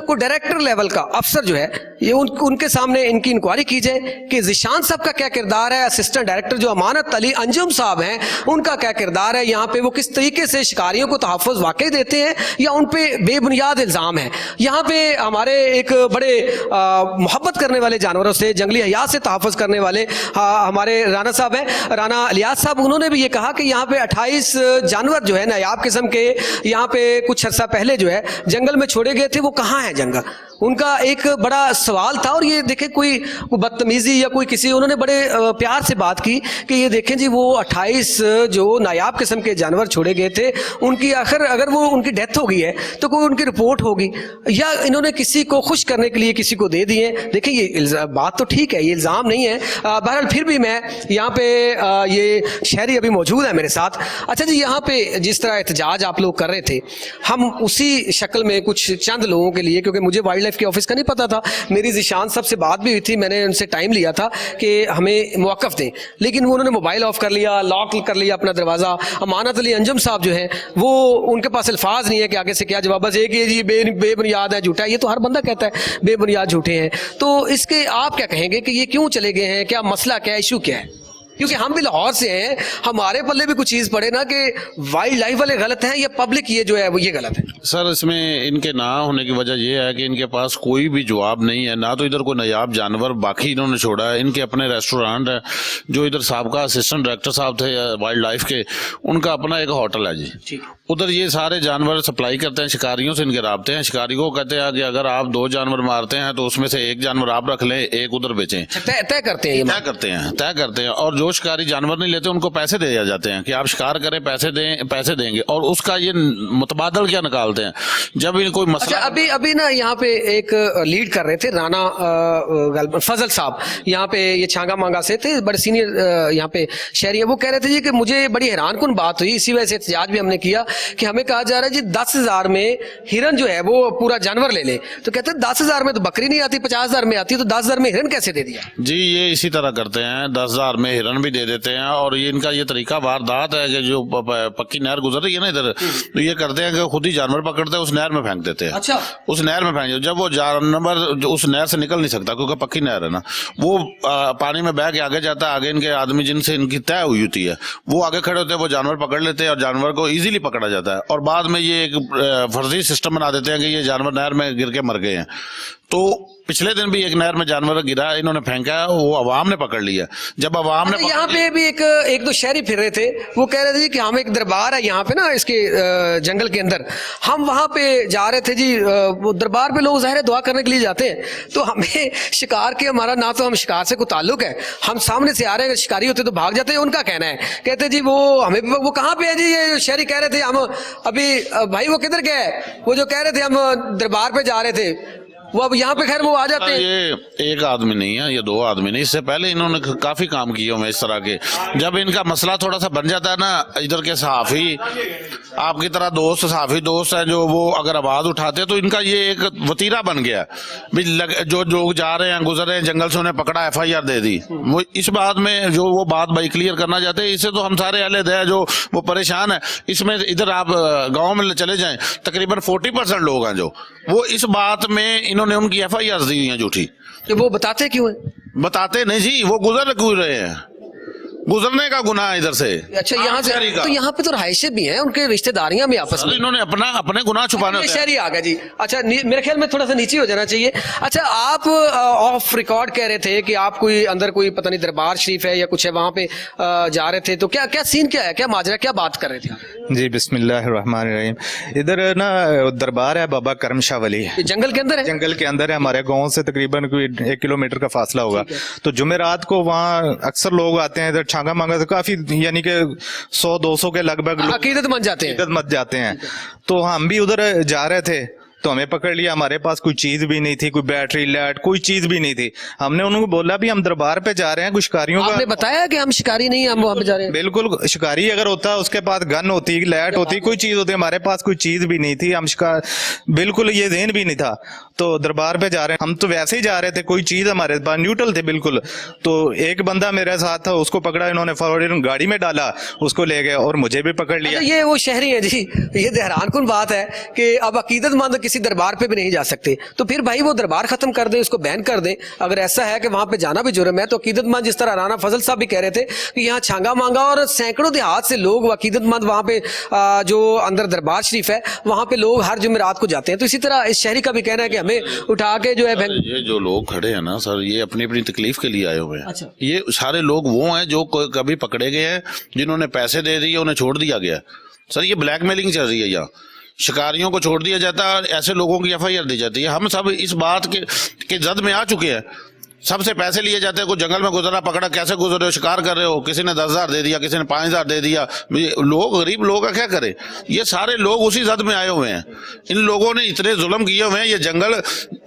को डायरेक्टर लेवल का अफसर जो है ये उनके सामने इनकी इंक्वायरी की जाए कि ज़िशान साहब का क्या किरदार है, असिस्टेंट डायरेक्टर जो अमानत अली अंजुम साहब हैं उनका क्या किरदार है यहाँ पे, वो किस तरीके से शिकारियों को तहफ़्फ़ुज़ वाकई देते हैं या उन पे बेबुनियाद इल्ज़ाम है। यहाँ पे हमारे एक बड़े मोहब्बत करने वाले जानवरों से, जंगली हयात से तहफ़्फ़ुज़ करने वाले हमारे राना साहब हैं, राना अलियास साहब, उन्होंने भी ये कहा कि यहाँ पे 28 जानवर जो है नायाब किस्म के यहाँ पे कुछ अर्सा पहले जो है जंगल में छोड़े गए थे। वो कहाँ है जंगल? उनका एक बड़ा सवाल था। और ये देखें, कोई बदतमीजी या कोई किसी, उन्होंने बड़े प्यार से बात की कि ये देखें जी, वो 28 जो नायाब किस्म के जानवर छोड़े गए थे, उनकी आखिर अगर वो उनकी डेथ हो गई है तो कोई उनकी रिपोर्ट होगी या इन्होंने किसी को खुश करने के लिए किसी को दे दिए। देखिए ये बात तो ठीक है, ये इल्ज़ाम नहीं है। बहरहाल फिर भी मैं यहाँ पे ये शहरी अभी मौजूद है मेरे साथ। अच्छा जी, यहाँ पे जिस तरह एहतजाज आप लोग कर रहे थे, हम उसी शक्ल में कुछ चंद लोगों के लिए, क्योंकि मुझे वाइल्ड लाइफ के ऑफिस का नहीं पता था, मेरी ज़िशान साहब से बात भी हुई थी, मैंने उनसे टाइम लिया था कि हमें मौक़िफ़ दें, लेकिन वो उन्होंने मोबाइल ऑफ कर लिया, लॉक कर लिया अपना दरवाज़ा। अमानत अली अंजुम साहब जो हैं वो, उनके पास अल्फाज नहीं है कि आगे से क्या जवाब, बस एक ही जी बेबुनियाद है, झूठा है। ये तो हर बंदा कहता है बेबुनियाद झूठे हैं। तो इसके आप क्या कहेंगे कि ये क्यों चले गए हैं? क्या मसला, क्या इशू क्या है? क्योंकि हम भी लाहौर से हैं, हमारे पल्ले भी कुछ चीज़ पड़े ना कि वाइल्ड लाइफ वाले गलत हैं या पब्लिक ये जो है वो ये गलत है। सर इसमें इनके ना होने की वजह ये है कि इनके पास कोई भी जवाब नहीं है, ना तो इधर कोई नायाब जानवर बाकी इन्होंने छोड़ा है। इनके अपने रेस्टोरेंट है, जो इधर साहब असिस्टेंट डायरेक्टर साहब थे वाइल्ड लाइफ के, उनका अपना एक होटल है जी। उधर ये सारे जानवर सप्लाई करते हैं, शिकारियों से इनके राब्ते हैं। शिकारी को कहते हैं कि अगर आप 2 जानवर मारते हैं तो उसमें से 1 जानवर आप रख लें, 1 उधर बेचें। तय करते हैं, तय करते हैं। और जो शिकारी जानवर नहीं लेते उनको पैसे दे जाते हैं कि आप शिकार करें, पैसे देंगे। और उसका ये मुतबादल क्या निकालते हैं जब इनको कोई मसला। अच्छा, अभी ना यहाँ पे एक लीड कर रहे थे राना फजल साहब, यहाँ पे ये छांगा मांगा से थे, बड़े सीनियर यहाँ पे शहरी है। वो कह रहे थे जी कि मुझे बड़ी हैरान कुन बात हुई, इसी वजह से एहतजाज भी हमने किया कि हमें कहा जा रहा है जी 10,000 में हिरन जो है वो पूरा जानवर ले ले। तो कहते हैं 10,000 में तो बकरी नहीं आती, 50,000 में आती है, तो 10,000 में हिरन कैसे दे दिया? जी ये इसी तरह करते हैं, 10,000 में हिरन भी दे देते हैं। और ये इनका ये तरीका वारदात है कि जो पक्की नहर गुजर रही है ना इधर, तो ये करते हैं कि खुद ही जानवर पकड़ते हैं, उस नहर में फेंक देते हैं। अच्छा, उस नहर में फेंक, जब वो जानवर उस नहर से निकल नहीं सकता क्योंकि पक्की नहर है ना, वो पानी में बह के आगे जाता है। आगे इनके आदमी जिनसे इनकी तय हुई होती है वो आगे खड़े होते हैं, वो जानवर पकड़ लेते हैं और जानवर को इजीली पकड़ा जाता है। और बाद में ये एक फर्जी सिस्टम बना देते हैं कि ये जानवर नहर में गिर के मर गए हैं। तो पिछले दिन भी एक नहर में जानवर गिरा, इन्होंने फेंका, वो अवाम ने पकड़ लिया। जब अवाम ने यहाँ पे भी एक दो शहरी फिर रहे थे, वो कह रहे थे कि हम एक दरबार है यहाँ पे ना इसके जंगल के अंदर, हम वहाँ पे जा रहे थे जी। वो दरबार पे लोग ज़ाहिर है दुआ करने के लिए जाते हैं, तो हमें शिकार के हमारा ना तो हम शिकार से कोई ताल्लुक है, हम सामने से आ रहे हैं, शिकारी होते तो भाग जाते हैं। उनका कहना है, कहते जी वो हमें वो कहाँ पे है जी, ये शहरी कह रहे थे हम अभी भाई वो किधर गए, वो जो कह रहे थे हम दरबार पे जा रहे थे, वो अब यहाँ पे खैर वो आ जाते हैं। ये एक आदमी नहीं है, ये दो आदमी नहीं, इससे पहले इन्होंने काफी काम किए हुए इस तरह के। जब इनका मसला थोड़ा सा बन जाता है ना, इधर के सहाफी आपकी तरह दोस्त, सहाफी दोस्त है जो वो अगर आवाज उठाते हैं तो इनका ये एक वतीरा बन गया। जो लोग जा रहे हैं, गुजर रहे हैं जंगल से, उन्हें पकड़ा, FIR दे दी। वो इस बात में जो वो बात भाई क्लियर करना चाहते हैं, इससे तो हम सारे अलग है जो वो परेशान है इसमें। इधर आप गाँव में चले जाएं, तकरीबन 40% लोग हैं जो वो इस बात में इन्होंने उनकी FIR दी हुई है झूठी। तो वो बताते क्यों है? बताते नहीं जी, वो गुजर क्यों रहे हैं, गुजरने का गुनाह इधर से। अच्छा, यहाँ से तो यहाँ पे तो रहायशे भी हैं, उनके रिश्तेदारियां भी आपस में, इन्होंने अपने गुनाह छुपाने होते हैं। शहरी आ गया जी। अच्छा, मेरे ख्याल में थोड़ा सा नीचे हो जाना चाहिए। अच्छा, आप ऑफ रिकॉर्ड कह रहे थे कि आप कोई अंदर कोई पता नहीं दरबार शरीफ है या कुछ है, वहां पे जा रहे थे, तो क्या क्या सीन क्या है, क्या माजरा, क्या बात कर रहे थे जी? बिस्मिल्लाहिर्रहमानिर्रहीम। इधर ना दरबार है बाबा करम शाह वली, जंगल के अंदर है, जंगल के अंदर है, हमारे गांव से तकरीबन कोई 1 किलोमीटर का फासला होगा। तो जुमेरात को वहाँ अक्सर लोग आते हैं, इधर छांगा मांगा से काफी यानी कि 100-200 के लगभग अकीदतमंद जाते हैं। तो हम भी उधर जा रहे थे, तो हमें पकड़ लिया। हमारे पास कोई चीज भी नहीं थी, कोई बैटरी लाइट कोई चीज भी नहीं थी। हमने उनको बोला भी हम दरबार पे जा रहे हैं, कुछ शिकारियों का। आपने बताया कि हम शिकारी नहीं, हम वहां पे जा रहे हैं। बिल्कुल, शिकारी अगर होता उसके पास गन होती, लाइट होती, कोई चीज होती, हमारे पास कोई चीज भी नहीं थी। हम शिकार बिल्कुल ये ज़हन भी नहीं था। तो दरबार पे जा रहे हैं, हम तो वैसे ही जा रहे थे, कोई चीज हमारे पास न्यूट्रल थे बिल्कुल। तो एक बंदा मेरे साथ था, उसको पकड़ा इन्होंने, फौरन गाड़ी में डाला, उसको ले गए और मुझे भी पकड़ लिया। ये वो शहरी है जी, ये हैरानकुन बात है कि अब अकीदतमंद किसी दरबार पे भी नहीं जा सकते। तो फिर भाई वो दरबार खत्म कर दे, उसको बैन कर दे। अगर ऐसा है कि वहां पे जाना भी जुर्म है, तो अकीदतमंद, जिस तरह राना फजल साहब भी कह रहे थे कि यहाँ छांगा मांगा और सैकड़ों देहात से लोग अकीदतमंद वहां पे जो अंदर दरबार शरीफ है वहां पे लोग हर जुमेरात को जाते हैं। तो इसी तरह इस शहरी का भी कहना है कि हमें उठा के जो है ये जो लोग खड़े हैं ना सर, ये अपनी अपनी तकलीफ के लिए आए हुए हैं। अच्छा। ये सारे लोग वो हैं जो कभी पकड़े गए हैं, जिन्होंने पैसे दे दिए, उन्हें छोड़ दिया गया। सर ये ब्लैकमेलिंग चल रही है, यहाँ शिकारियों को छोड़ दिया जाता है, ऐसे लोगों की FIR दी जाती है। हम सब इस बात के जद में आ चुके हैं, सबसे पैसे लिए जाते हैं। कोई जंगल में गुजरा, पकड़ा, कैसे गुजर रहे हो, शिकार कर रहे हो, किसी ने 10,000 दे दिया, किसी ने 5,000 दे दिया। लोग, गरीब लोग का क्या करे? ये सारे लोग उसी जद में आए हुए हैं। इन लोगों ने इतने जुल्म किए हुए हैं। ये जंगल,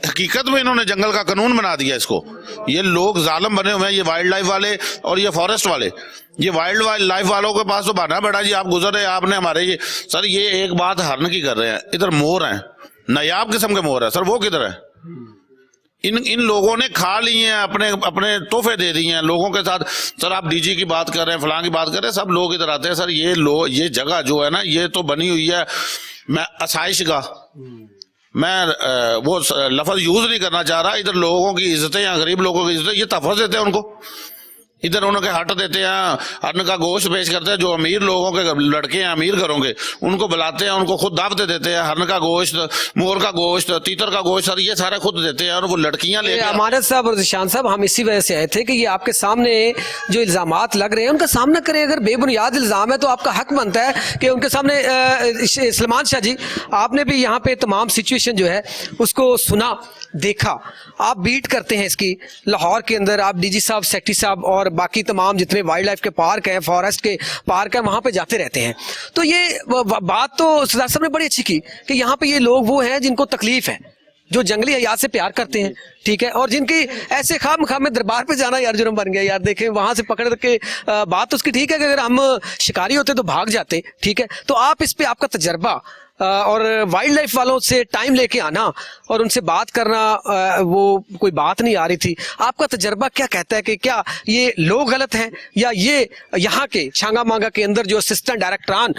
हकीकत में इन्होंने जंगल का कानून बना दिया इसको। ये लोग जालिम बने हुए हैं, ये वाइल्ड लाइफ वाले और ये फॉरेस्ट वाले। ये वाइल्ड लाइफ वालों के पास तो बहाना बैठा जी, आप गुजर रहे, आपने हमारे ये। सर ये एक बात हरन की कर रहे हैं। इधर मोर हैं, नायाब किस्म के मोर है सर, वो किधर है? इन लोगों ने खा लिए हैं, अपने तोहफे दे दिए हैं लोगों के साथ। सर आप DG की बात कर रहे हैं, फलां की बात कर रहे हैं, सब लोग इधर आते हैं। सर ये जगह जो है ना, ये तो बनी हुई है, मैं आसाइश का, मैं वो लफ्ज यूज नहीं करना चाह रहा। इधर लोगों की इज्जतें या गरीब लोगों की इज्जतें, ये तहफ़्फ़ुज़ देते हैं उनको। इधर उनके हट देते हैं, हरन का गोश्त पेश करते हैं। जो अमीर लोगों के लड़के हैं, अमीर घरों के, उनको बुलाते हैं, उनको खुद दावतें देते हैं। हरन का गोश्त, मोर का गोश्त, तीतर का गोश्त, सर ये सारा खुद देते हैं। और वो लड़कियां ले, अमानत साहब और ज़िशान साहब, हम इसी वजह से आए थे कि ये आपके सामने जो इल्जामात लग रहे हैं उनका सामना करें। अगर बेबुनियाद इल्जाम है तो आपका हक बनता है कि उनके सामने। सलमान शाह जी, आपने भी यहाँ पे तमाम सिचुएशन जो है उसको सुना, देखा, आप बीट करते हैं इसकी लाहौर के अंदर। आप DG साहब, सेक्रेटरी साहब और बाकी तमाम जितने वाइल्ड लाइफ के पार्क हैं, फॉरेस्ट के पार्क हैं, वहां पे जाते रहते हैं। तो ये बात तो सरदार साहब ने बड़ी अच्छी की कि यहाँ पे ये लोग वो हैं जिनको तकलीफ है, जो जंगली हयात से प्यार करते हैं, ठीक है, और जिनकी ऐसे खाम में दरबार पे जाना यार जुर्म बन गया यार। देखें वहां से पकड़ के बात तो उसकी ठीक है कि अगर हम शिकारी होते तो भाग जाते, ठीक है। तो आप इस पे आपका तजर्बा और वाइल्ड लाइफ वालों से टाइम लेके आना और उनसे बात करना, वो कोई बात नहीं आ रही थी। आपका तजर्बा क्या कहता है कि क्या ये लोग गलत हैं या ये यहाँ के छांगा मांगा के अंदर जो असिस्टेंट डायरेक्टरान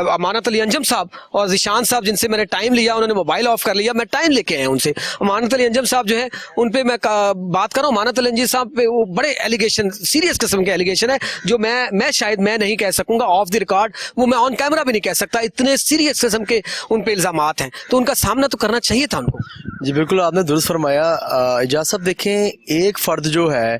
अमानत अली अंजम साहब और ज़िशान साहब, जिनसे मैंने टाइम लिया, उन्होंने मोबाइल ऑफ कर लिया, मैं टाइम लेके आया उनसे। अमानत अली अंजम साहब जो है उन पे मैं बात कर रहा हूँ। अमानत अली अंजम साहब पे वो बड़े एलिगेशन, सीरियस किस्म के एलिगेशन है जो मैं शायद मैं नहीं कह सकूंगा ऑफ द रिकॉर्ड, वो मैं ऑन कैमरा भी नहीं कह सकता। इतने सीरियस किस्म के उन पे इल्जामात हैं, तो उनका सामना तो करना चाहिए था उनको। जी बिल्कुल, आपने दुरुस्त फरमाया। इजाज़ साहब देखें, एक फ़र्द जो है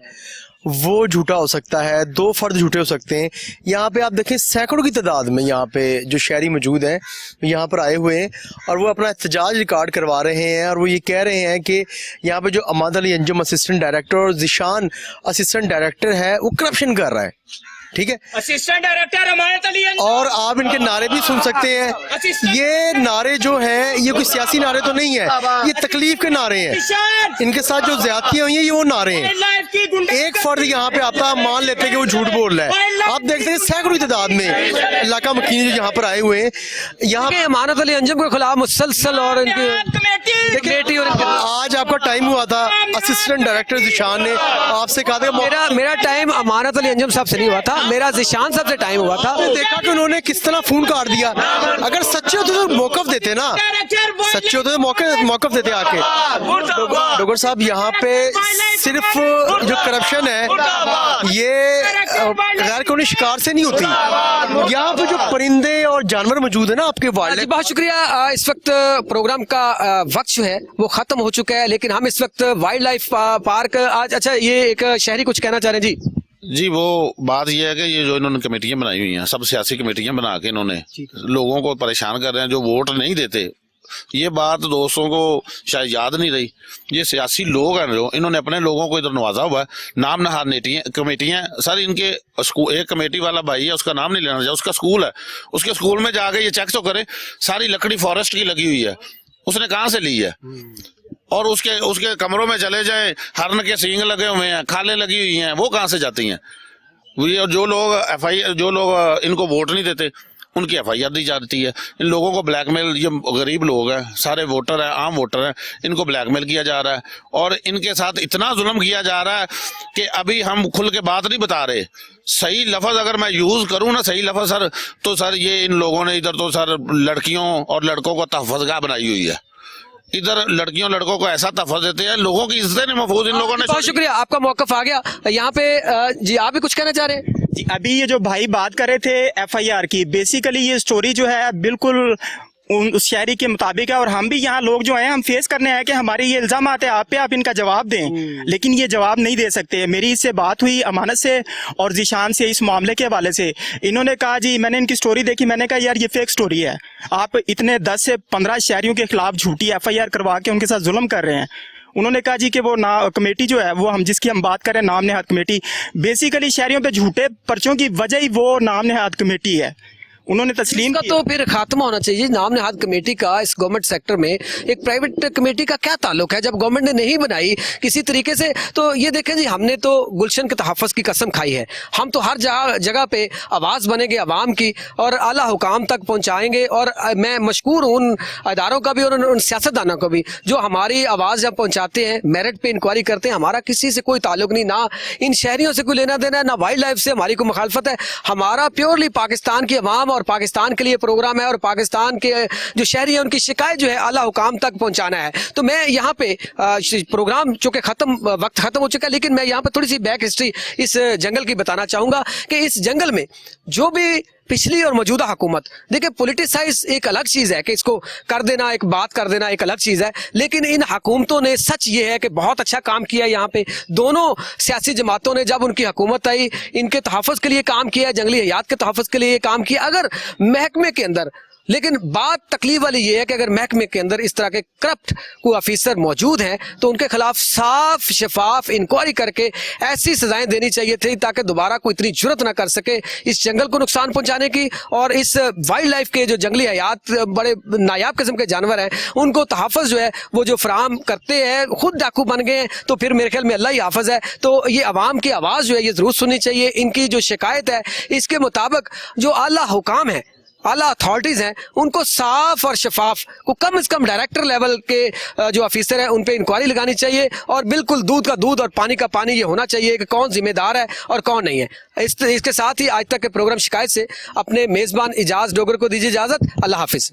वो झूठा हो सकता है, दो फर्द झूठे हो सकते हैं। यहाँ पे आप देखें सैकड़ों की तादाद में यहाँ पे जो शहरी मौजूद हैं यहाँ पर आए हुए हैं और वो अपना एहतजाज रिकॉर्ड करवा रहे हैं और वो ये कह रहे हैं कि यहाँ पे जो अमाद अली अंजुम असिस्टेंट डायरेक्टर और ज़िशान असिस्टेंट डायरेक्टर है वो करप्शन कर रहा है। ठीक है, असिस्टेंट डायरेक्टर अमानत अली और आप इनके नारे भी सुन सकते हैं। ये नारे जो हैं ये कोई सियासी नारे तो नहीं है, ये तकलीफ के नारे हैं। इनके साथ जो ज्यादतियां हुई हैं ये वो नारे हैं। एक फर्द यहाँ पे आता है, मान लेते हैं कि वो झूठ बोल रहा है। आप देखते हैं सैकड़ों की तादाद में इलाका मकीन जो यहाँ पर आए हुए हैं, यहाँ पे अमानत अली अंजुम के खिलाफ मुसलसल और कमेटी और आज आपका टाइम हुआ था, असिस्टेंट डायरेक्टर ज़िशान ने आपसे कहा था। मेरा टाइम अमानत अली अंजुम साहब से नहीं हुआ था, मेरा ज़िशान साहब से टाइम हुआ था। देखा कि उन्होंने किस तरह फोन काट दिया। अगर सच्चे होते तो मौकफ देते ना, सच्चे होते तो मौकफ देते आके। डॉक्टर साहब यहाँ पे सिर्फ जो करप्शन है ये गैर कानूनी शिकार से नहीं होती। यहाँ पे जो परिंदे और जानवर मौजूद है ना आपके वाइल्ड लाइफ। बहुत शुक्रिया। इस वक्त प्रोग्राम का वक्त जो है वो खत्म हो चुका है, लेकिन हम इस वक्त वाइल्ड लाइफ पार्क आज, अच्छा ये एक शहरी कुछ कहना चाह रहे हैं जी। जी, वो बात यह है कि ये जो इन्होंने कमेटियां बनाई हुई हैं, सब सियासी कमेटियां बना के इन्होंने लोगों को परेशान कर रहे हैं, जो वोट नहीं देते। ये बात दोस्तों को शायद याद नहीं रही। ये सियासी लोग हैं जो इन्होंने अपने लोगों को इधर नवाजा हुआ है। नाम नहार कमेटियां सर, इनके एक कमेटी वाला भाई है, उसका नाम नहीं लेना चाहिए, उसका स्कूल है, उसके स्कूल में जाके ये चेक तो करे, सारी लकड़ी फॉरेस्ट की लगी हुई है, उसने कहाँ से ली है? और उसके कमरों में चले जाए, हरन के सींग लगे हुए हैं, खालें लगी हुई हैं, वो कहाँ से जाती हैं? जो लोग इनको वोट नहीं देते उनकी FIR दी जाती है। इन लोगों को ब्लैकमेल, ये गरीब लोग हैं, सारे वोटर हैं, आम वोटर हैं, इनको ब्लैकमेल किया जा रहा है और इनके साथ इतना जुल्म किया जा रहा है कि अभी हम खुल के बात नहीं बता रहे। सही लफ्ज अगर मैं यूज करूं ना, सही लफ्ज सर, तो सर ये इन लोगों ने इधर तो सर लड़कियों और लड़कों को तहफ़्फ़ुज़गाह बनाई हुई है। इधर लड़कियों लड़कों को ऐसा तहफ़्फ़ुज़ देते हैं, लोगों की इज्जत नहीं महफूज इन लोगों ने। बहुत शुक्रिया, आपका मौक़िफ़ आ गया यहाँ पे। जी आप भी कुछ कहना चाह रहे हैं? जी, अभी ये जो भाई बात कर रहे थे FIR की, बेसिकली ये स्टोरी जो है बिल्कुल उस शहरी के मुताबिक है और हम भी यहाँ लोग जो हैं हम फेस करने आए कि हमारे ये इल्जाम आते हैं आप पे, आप इनका जवाब दें, लेकिन ये जवाब नहीं दे सकते। मेरी इससे बात हुई अमानत से और ज़िशान से इस मामले के हवाले से। इन्होंने कहा जी, मैंने इनकी स्टोरी देखी, मैंने कहा यार ये फेक स्टोरी है, आप इतने 10 से 15 शहरियों के खिलाफ झूठी FIR करवा के उनके साथ जुल्म कर रहे हैं। उन्होंने कहा जी कि वो कमेटी जो है वो जिसकी हम बात कर रहे हैं, नाम नेहाद कमेटी, बेसिकली शहरियों पे झूठे पर्चों की वजह ही वो नाम नेहाद कमेटी है। उन्होंने तस्लीम का तो फिर खात्मा होना चाहिए। नाम नेहाद कमेटी का इस गवर्नमेंट सेक्टर में एक प्राइवेट कमेटी का क्या ताल्लुक है? जब गवर्नमेंट ने नहीं बनाई किसी तरीके से, तो ये देखें जी, हमने तो गुलशन के तहफ़्फ़ुज़ की कसम खाई है। हम तो हर जगह पे आवाज़ बनेंगे अवाम की और आला हुकाम तक पहुँचाएंगे। और मैं मशकूर हूँ उन अदारों का भी और उन सियासतदानों को भी जो हमारी आवाज़ जब पहुँचाते हैं, मेरिट पे इंक्वायरी करते हैं। हमारा किसी से कोई ताल्लुक नहीं, ना इन शहरियों से कोई लेना देना है, ना वाइल्ड लाइफ से हमारी कोई मुखालफत है। हमारा प्योरली पाकिस्तान की अवाम और पाकिस्तान के लिए प्रोग्राम है और पाकिस्तान के जो शहरी है उनकी शिकायत जो है आला हुकाम तक पहुंचाना है। तो मैं यहाँ पे प्रोग्राम चूंकि वक्त खत्म हो चुका है, लेकिन मैं यहाँ पे थोड़ी सी बैक हिस्ट्री इस जंगल की बताना चाहूंगा कि इस जंगल में जो भी पिछली और मौजूदा हुकूमत, देखिए पॉलिटिसाइज एक अलग चीज है कि इसको कर देना, एक बात कर देना एक अलग चीज है, लेकिन इन हुकूमतों ने सच ये है कि बहुत अच्छा काम किया। यहाँ पे दोनों सियासी जमातों ने जब उनकी हुकूमत आई इनके तहफ़्फ़ुज़ के लिए काम किया, जंगली हयात के तहफ़्फ़ुज़ के लिए काम किया। अगर महकमे के अंदर, लेकिन बात तकलीफ वाली ये है कि अगर महकमे के अंदर इस तरह के करप्ट कोई अफीसर मौजूद हैं तो उनके खिलाफ साफ शफाफ इंक्वायरी करके ऐसी सजाएं देनी चाहिए थी ताकि दोबारा कोई इतनी जुर्रत ना कर सके इस जंगल को नुकसान पहुंचाने की। और इस वाइल्ड लाइफ के जो जंगली हयात बड़े नायाब किस्म के जानवर हैं उनको तहफ़्फ़ुज़ जो है वो जो फराहम करते हैं, खुद डाकू बन गए हैं, तो फिर मेरे ख्याल में अल्लाह ही हाफ़िज़ है। तो ये अवाम की आवाज़ जो है ये ज़रूर सुननी चाहिए। इनकी जो शिकायत है इसके मुताबिक जो आला हुकाम है, आला अथॉरिटीज हैं, उनको साफ और शफाफ को कम से कम डायरेक्टर लेवल के जो ऑफिसर हैं उन पे इंक्वायरी लगानी चाहिए और बिल्कुल दूध का दूध और पानी का पानी ये होना चाहिए कि कौन जिम्मेदार है और कौन नहीं है। इसके साथ ही आज तक के प्रोग्राम शिकायत से अपने मेज़बान इजाज़ डोगर को दीजिए इजाज़त। अल्लाह हाफिज़।